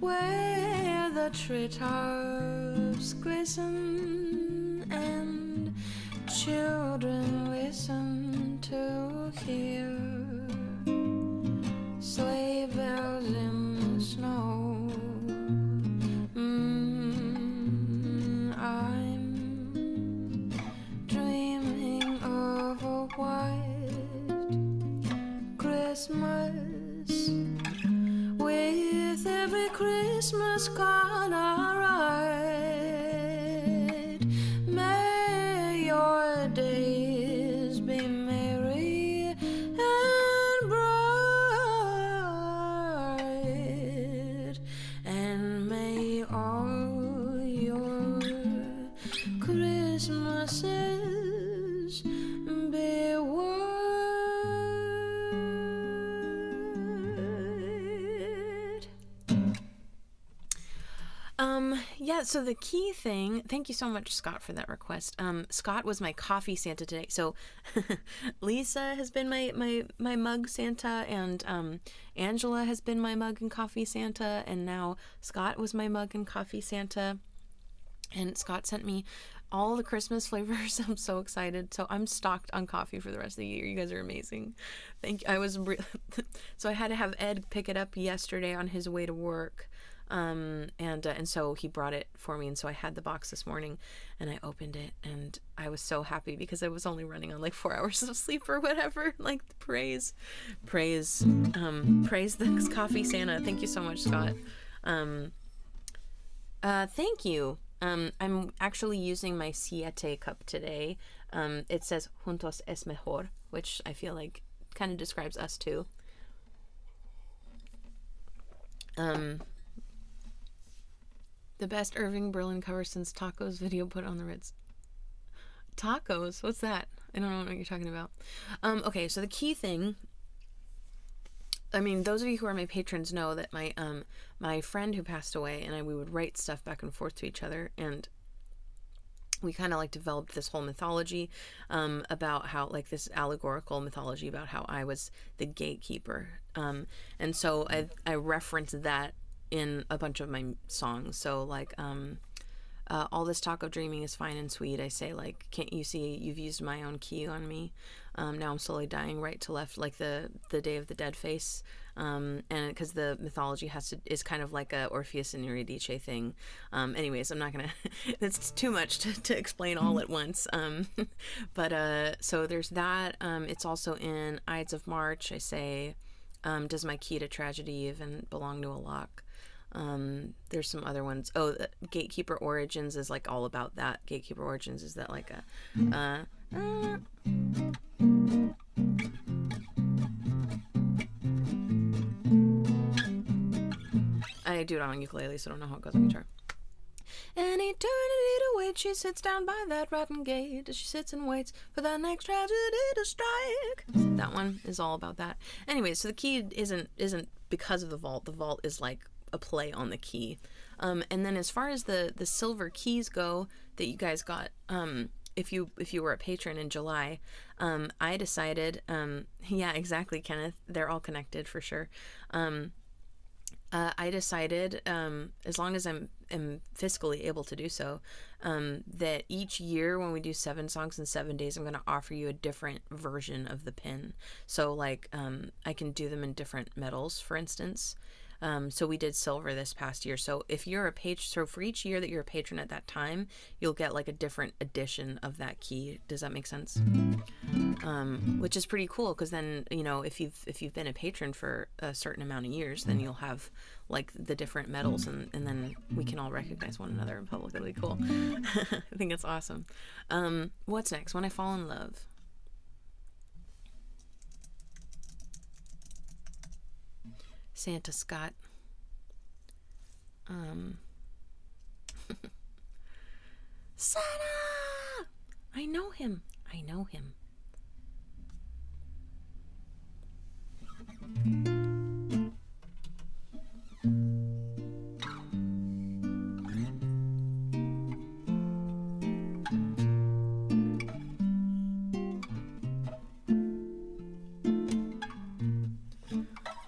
where the treetops glisten and children listen to hear sleigh bells in the snow. I'm dreaming of a white Christmas, with every Christmas card I write. May your days be merry and bright, and may all your Christmases be white. Yeah, so the key thing, thank you so much, Scott, for that request. Scott was my coffee Santa today. So Lisa has been my mug Santa, and Angela has been my mug and coffee Santa, and now Scott was my mug and coffee Santa. And Scott sent me all the Christmas flavors. I'm so excited. So I'm stocked on coffee for the rest of the year. You guys are amazing. Thank you. So I had to have Ed pick it up yesterday on his way to work. And so he brought it for me, and so I had the box this morning, and I opened it, and I was so happy because I was only running on like 4 hours of sleep or whatever. Like, praise the coffee Santa. Thank you so much, Scott. Thank you. I'm actually using my Siete cup today. It says Juntos es mejor, which I feel like kind of describes us too. The best Irving Berlin cover since Tacos video put on the Ritz. Tacos? What's that? I don't know what you're talking about. Okay, so the key thing, I mean, those of you who are my patrons know that my friend who passed away and we would write stuff back and forth to each other, and we kind of like developed this whole mythology about how, like, this allegorical mythology about how I was the gatekeeper. And so I referenced that in a bunch of my songs. So like all this talk of dreaming is fine and sweet. I say, like, can't you see you've used my own key on me? Now I'm slowly dying right to left, like the Day of the Dead face. And because the mythology is kind of like a Orpheus and Eurydice thing. Anyways, I'm not gonna it's too much to explain all at once. But so there's that. It's also in Ides of March. I say, does my key to tragedy even belong to a lock? There's some other ones. Oh, Gatekeeper Origins is like all about that. Gatekeeper Origins is that like a I do it on ukulele, so I don't know how it goes on guitar. An eternity to wait, she sits down by that rotten gate as she sits and waits for that next tragedy to strike. That one is all about that. Anyway, so the key isn't because of the vault. The vault is like a play on the key. And then as far as the silver keys go that you guys got, if you were a patron in July, I decided, yeah, exactly, Kenneth. They're all connected for sure. I decided, as long as I'm fiscally able to do so, that each year when we do 7 songs in 7 days, I'm going to offer you a different version of the pin. So like, I can do them in different metals, for instance. So we did silver this past year. So if you're a patron, so for each year that you're a patron at that time, you'll get like a different edition of that key. Does that make sense? Which is pretty cool, because then, you know, if you've been a patron for a certain amount of years, then you'll have like the different medals, and then we can all recognize one another in public. That'll be cool. I think it's awesome. What's next? When I Fall in Love. Santa Scott. Santa! I know him.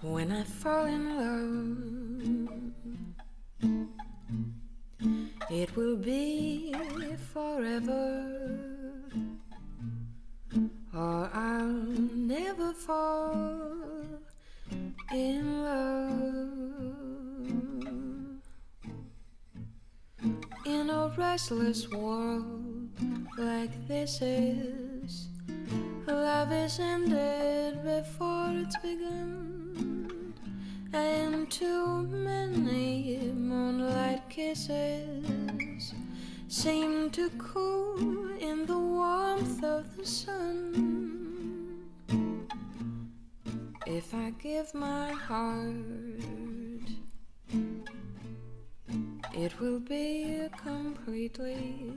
When I fall in love, it will be forever, or I'll never fall in love. In a restless world like this is, love is ended before it's begun. And too many moonlight kisses seem to cool in the warmth of the sun. If I give my heart, it will be completely,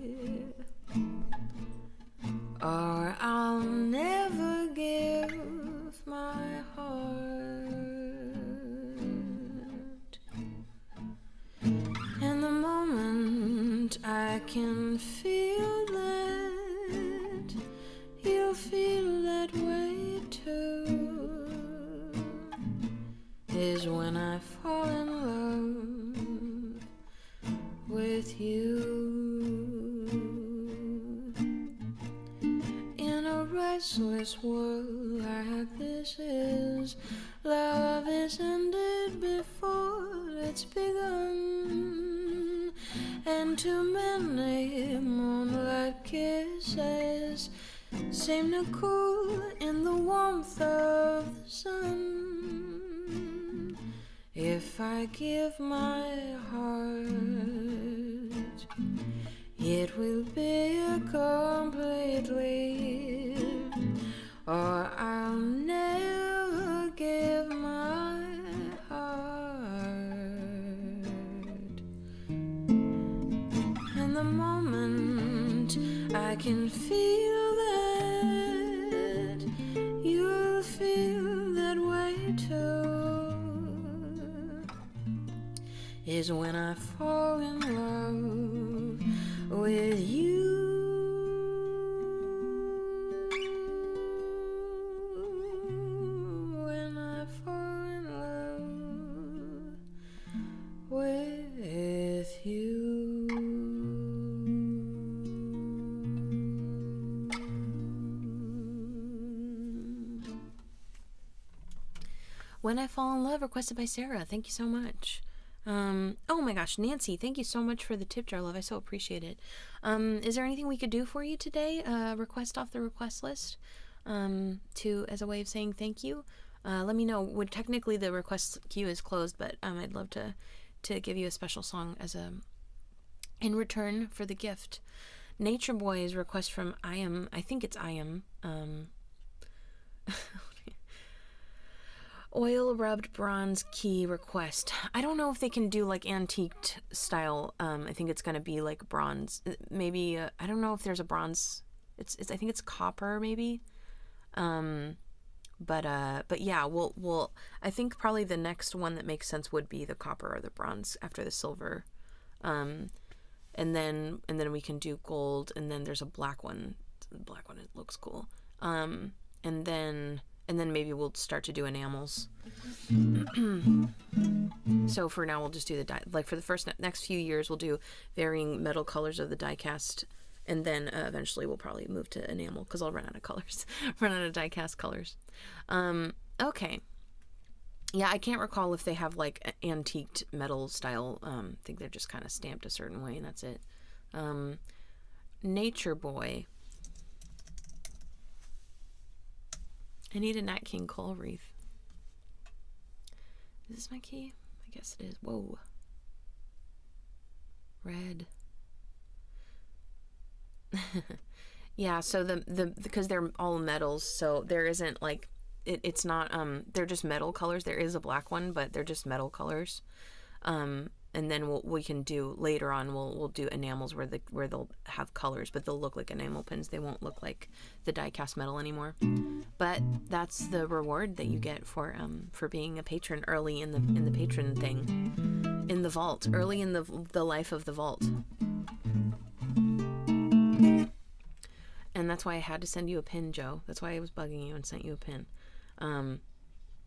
or I'll never give my heart. And the moment I can feel that, you'll feel that way too, is when I fall in love with you. In a restless world like this is, love is ended before it's begun. And too many moonlight kisses seem to cool in the warmth of the sun. If I give my heart, it will be completely, or I'll never give my heart. And the moment I can feel that, you'll feel that way too, is when I fall in love with you. When I fall in love with you. When I Fall in Love, requested by Sarah. Thank you so much. Oh my gosh, Nancy, thank you so much for the tip jar, love. I so appreciate it. Is there anything we could do for you today? Request off the request list, as a way of saying thank you. Let me know. Technically the request queue is closed, but I'd love to to give you a special song as a in return for the gift. Nature Boy's request from I think it's oil rubbed bronze key request. I don't know if they can do like antiqued style. I think it's gonna be like bronze. Maybe I don't know if there's a bronze. It's I think it's copper maybe. But yeah, we'll I think probably the next one that makes sense would be the copper or the bronze after the silver. And then we can do gold, and then there's a black one. The black one, it looks cool. And then maybe we'll start to do enamels. So for now we'll just do the die. Like for the next few years we'll do varying metal colors of the die cast, and then eventually we'll probably move to enamel because I'll run out of colors, run out of die cast colors. Okay. Yeah, I can't recall if they have like antiqued metal style. I think they're just kind of stamped a certain way and that's it. Nature Boy. I need a Nat King Cole wreath. Is this my key? I guess it is. Whoa. Red. Yeah, so the because they're all metals, so there isn't like it's not they're just metal colors. There is a black one, but they're just metal colors. And then we can do later on we'll do enamels where they'll have colors, but they'll look like enamel pins. They won't look like the die cast metal anymore. But that's the reward that you get for being a patron early in the patron thing, in the vault, early in the life of the vault. And that's why I had to send you a pin, Joe. That's why I was bugging you and sent you a pin.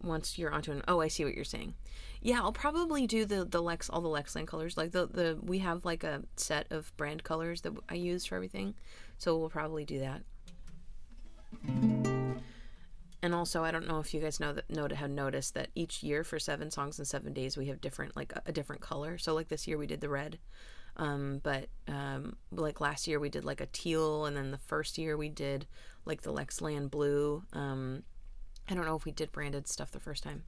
Once you're onto an... Oh, I see what you're saying. Yeah, I'll probably do all the Lexland colors. Like we have like a set of brand colors that I use for everything. So we'll probably do that. And also, I don't know if you guys have noticed that each year for 7 songs and 7 days, we have a different color. So like this year we did the red. But like last year we did like a teal, and then the first year we did like the Lexland blue. I don't know if we did branded stuff the first time.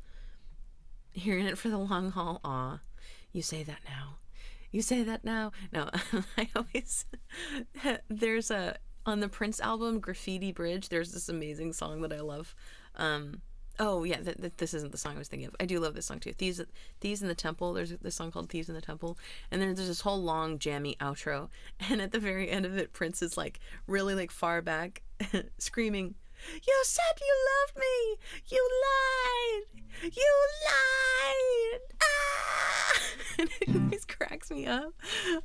You're in it for the long haul. Aw, you say that now. You say that now. No, I always... There's on the Prince album, Graffiti Bridge, there's this amazing song that I love. Oh, yeah, this isn't the song I was thinking of. I do love this song, too. Thieves in the Temple. There's this song called Thieves in the Temple. And then there's this whole long, jammy outro. And at the very end of it, Prince is, like, really, like, far back, screaming, "You said you loved me! You lied! You lied! Ah!" And it always cracks me up.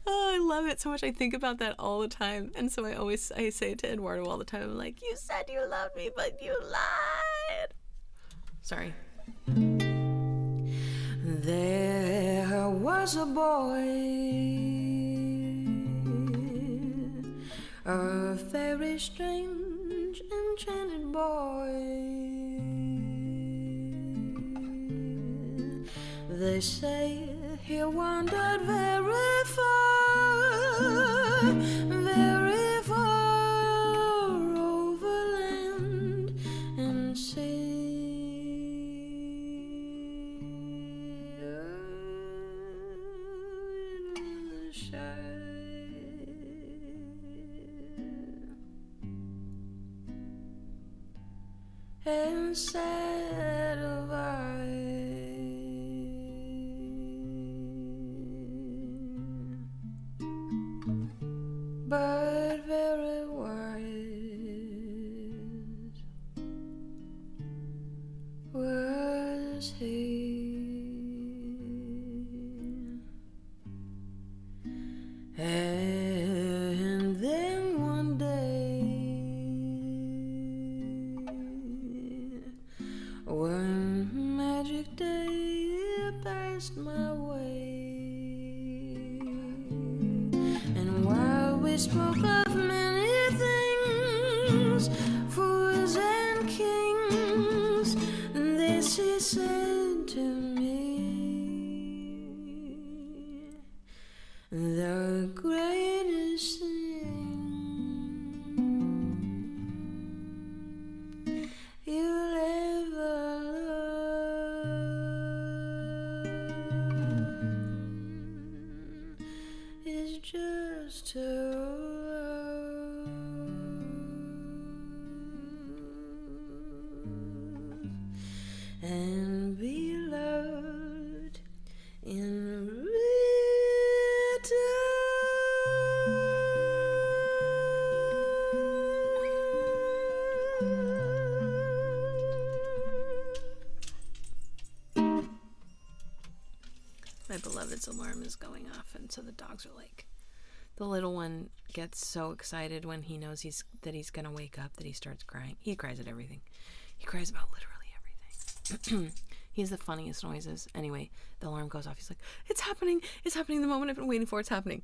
Oh, I love it so much. I think about that all the time. And so I say it to Eduardo all the time. I'm like, "You said you loved me, but you lied." Sorry. There was a boy, a very strange, enchanted boy. They say he wandered very far, very far over land and sea. And said of but very wise was he. And then one day, one magic day passed my way, and while we spoke of many things, fools and kings, this he said to me: the greatest thing you'll ever love My beloved's alarm is going off, and so the dogs are like, the little one gets so excited when he knows that he's gonna wake up that he starts crying. He cries at everything. He cries about literally everything. He has the funniest noises. Anyway, the alarm goes off. He's like, it's happening. It's happening. The moment I've been waiting for. It's happening.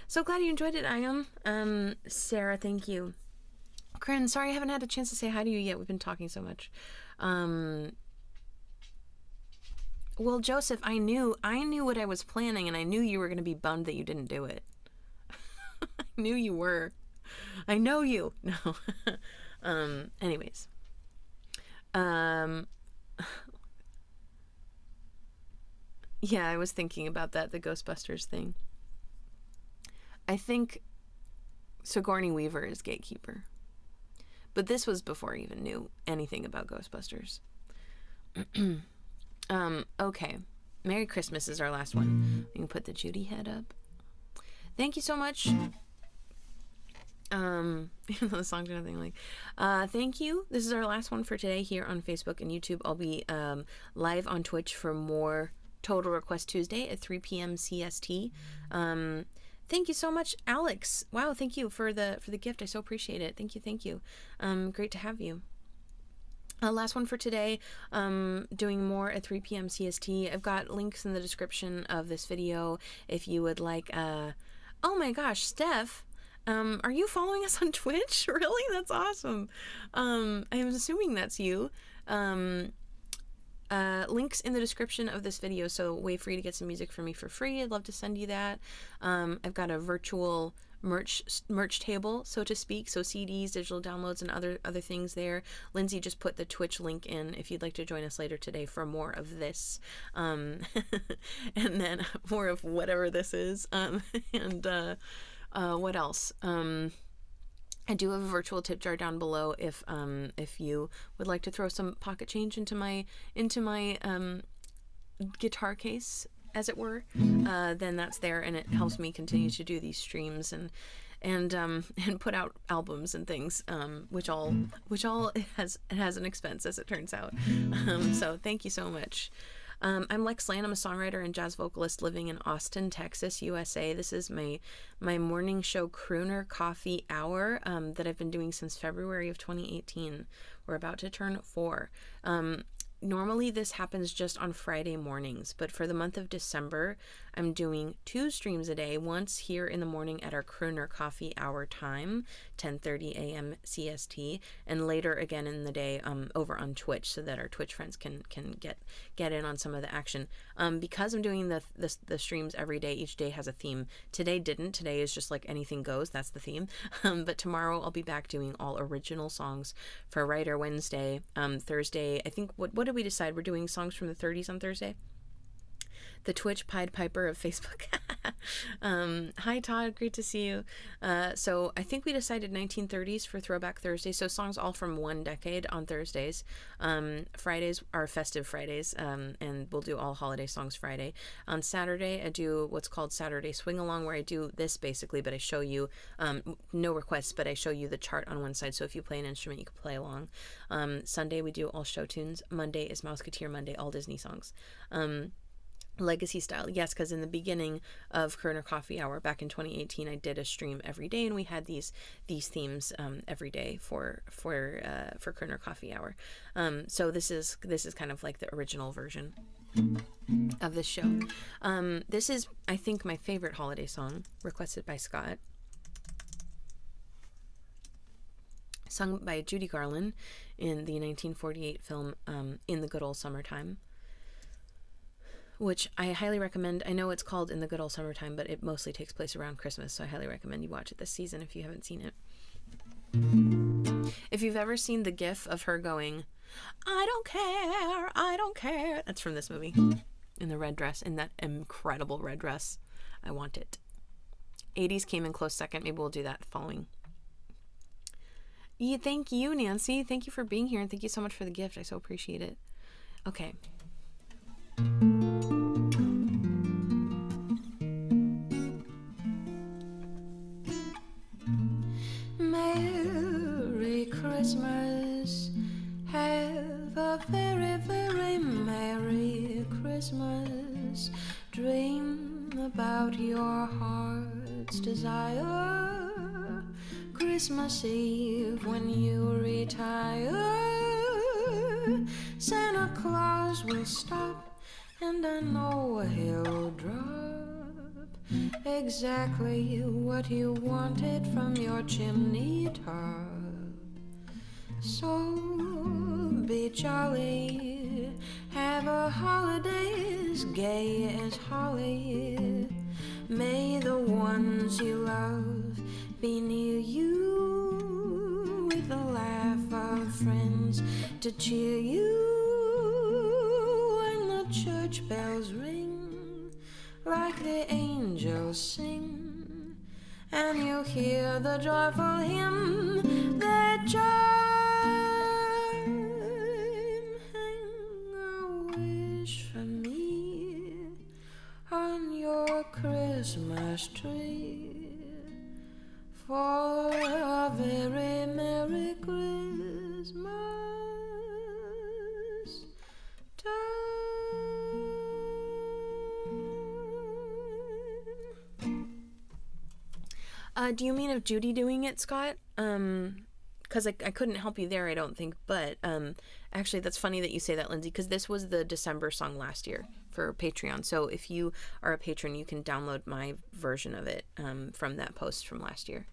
So glad you enjoyed it, Ion. Sarah, thank you. Corinne, sorry I haven't had a chance to say hi to you yet. We've been talking so much. Well, Joseph, I knew what I was planning, and I knew you were going to be bummed that you didn't do it. I knew you were. I know you. No. Anyways. Yeah, I was thinking about that, the Ghostbusters thing. I think Sigourney Weaver is gatekeeper. But this was before I even knew anything about Ghostbusters. Okay. Merry Christmas is our last one. We can put the Judy head up. Thank you so much. Even though the song did nothing like. Thank you. This is our last one for today here on Facebook and YouTube. I'll be live on Twitch for more Total Request Tuesday at 3 p.m. CST. Thank you so much, Alex. Wow, thank you for the gift. I so appreciate it. Thank you. Great to have you. Last one for today, doing more at 3 p.m. CST. I've got links in the description of this video if you would like. Oh my gosh, Steph, are you following us on Twitch? Really? That's awesome. I'm assuming that's you. Links in the description of this video, so a way for you to get some music from me for free. I'd love to send you that. I've got a virtual merch table, so to speak, so CDs, digital downloads, and other things there. Lindsay just put the Twitch link in if you'd like to join us later today for more of this, and then more of whatever this is, and what else? I do have a virtual tip jar down below if you would like to throw some pocket change into my guitar case, as it were. Then that's there, and it helps me continue to do these streams and put out albums and things, which all has an expense, as it turns out. So thank you so much. I'm Lex Lane. I'm a songwriter and jazz vocalist living in Austin, Texas, USA. This is my morning show, Crooner Coffee Hour, that I've been doing since February of 2018. We're about to turn 4. Normally this happens just on Friday mornings, but for the month of December, I'm doing 2 streams a day, once here in the morning at our Crooner Coffee Hour time, 10:30 a.m. CST, and later again in the day over on Twitch, so that our Twitch friends can get in on some of the action. Because I'm doing the streams every day, each day has a theme. Today didn't. Today is just like anything goes. That's the theme. But tomorrow I'll be back doing all original songs for Writer Wednesday. Thursday, I think, what did we decide? We're doing songs from the 30s on Thursday. The Twitch Pied Piper of Facebook. Hi Todd, great to see you. So I think we decided 1930s for Throwback Thursday. So songs all from one decade on Thursdays. Fridays are festive Fridays, and we'll do all holiday songs Friday. On Saturday, I do what's called Saturday Swing Along, where I do this basically, but I show you, no requests, but I show you the chart on one side. So if you play an instrument, you can play along. Sunday, we do all show tunes. Monday is Mouseketeer Monday, all Disney songs. Legacy style, yes, because in the beginning of Crooner Coffee Hour back in 2018, I did a stream every day, and we had these themes every day for Crooner Coffee Hour. So this is kind of like the original version of this show. This is, I think, my favorite holiday song, requested by Scott, sung by Judy Garland in the 1948 film In the Good Old Summertime, which I highly recommend. I know it's called In the Good Old Summertime, but it mostly takes place around Christmas, so I highly recommend you watch it this season if you haven't seen it. If you've ever seen the gif of her going, I don't care, that's from this movie, in the red dress, in that incredible red dress. I want it. 80s came in close second. Maybe we'll do that following. Yeah, thank you, Nancy. Thank you for being here, and thank you so much for the gift. I so appreciate it. Okay. Merry Christmas. Have a very, very Merry Christmas. Christmas. Dream about your heart's desire. Christmas Eve when you retire, Santa Claus will stop, and I know he'll drop exactly what you wanted from your chimney top. So be jolly, have a holiday as gay as holly. May the ones you love be near you, with a laugh of friends to cheer you. When the church bells ring, like the angels sing, and you hear the joyful hymn that chime, hang a wish for me on your Christmas tree, for a very Merry Christmas time. Do you mean of Judy doing it, Scott? Because I couldn't help you there, I don't think. But actually, that's funny that you say that, Lindsay, because this was the December song last year for Patreon. So if you are a patron, you can download my version of it from that post from last year.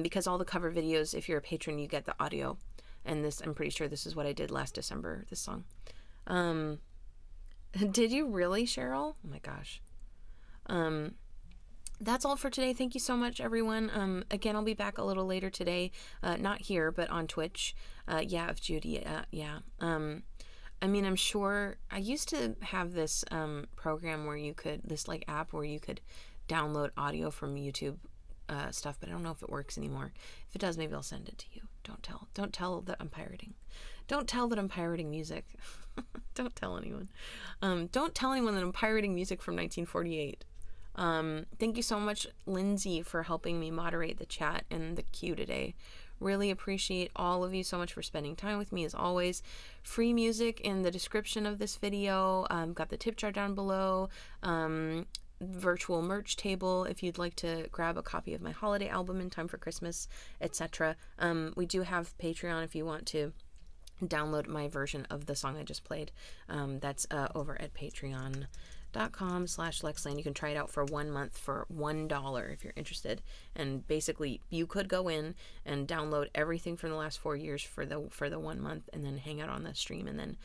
Because all the cover videos, if you're a patron, you get the audio. And this, I'm pretty sure this is what I did last December, this song. Did you really, Cheryl? Oh my gosh. That's all for today. Thank you so much, everyone. Again, I'll be back a little later today. Not here, but on Twitch. Yeah, of Judy. Yeah. I mean, I'm sure I used to have this program where you could, this like app where you could download audio from YouTube stuff, but I don't know if it works anymore. If it does, maybe I'll send it to you. Don't tell that I'm pirating. Don't tell that I'm pirating music. Don't tell anyone. Don't tell anyone that I'm pirating music from 1948. Thank you so much, Lindsay, for helping me moderate the chat and the queue today. Really appreciate all of you so much for spending time with me, as always. Free music in the description of this video. Got the tip jar down below. Virtual merch table if you'd like to grab a copy of my holiday album in time for Christmas, etc. We do have Patreon if you want to download my version of the song I just played. That's over at patreon.com/LexLane. You can try it out for 1 month for $1 if you're interested. And basically, you could go in and download everything from the last 4 years for the 1 month, and then hang out on the stream, and then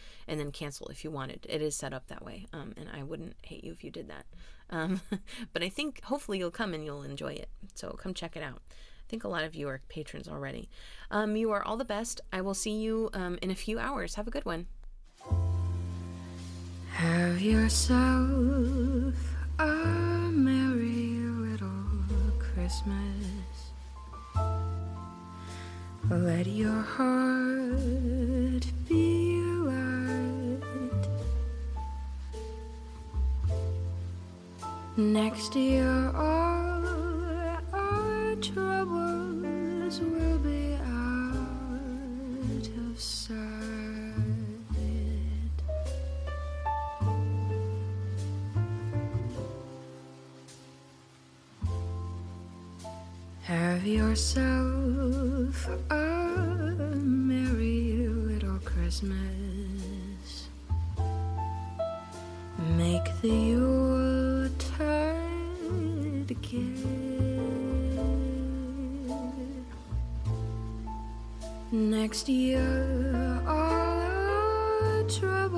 cancel if you wanted. It is set up that way, and I wouldn't hate you if you did that. But I think hopefully you'll come and you'll enjoy it. So come check it out. I think a lot of you are patrons already. You are all the best. I will see you in a few hours. Have a good one. Have yourself a merry little Christmas. Let your heart be light. Next year all our troubles will be out of sight. Have yourself a merry little Christmas. Make the Yuletide gay. Next year all our troubles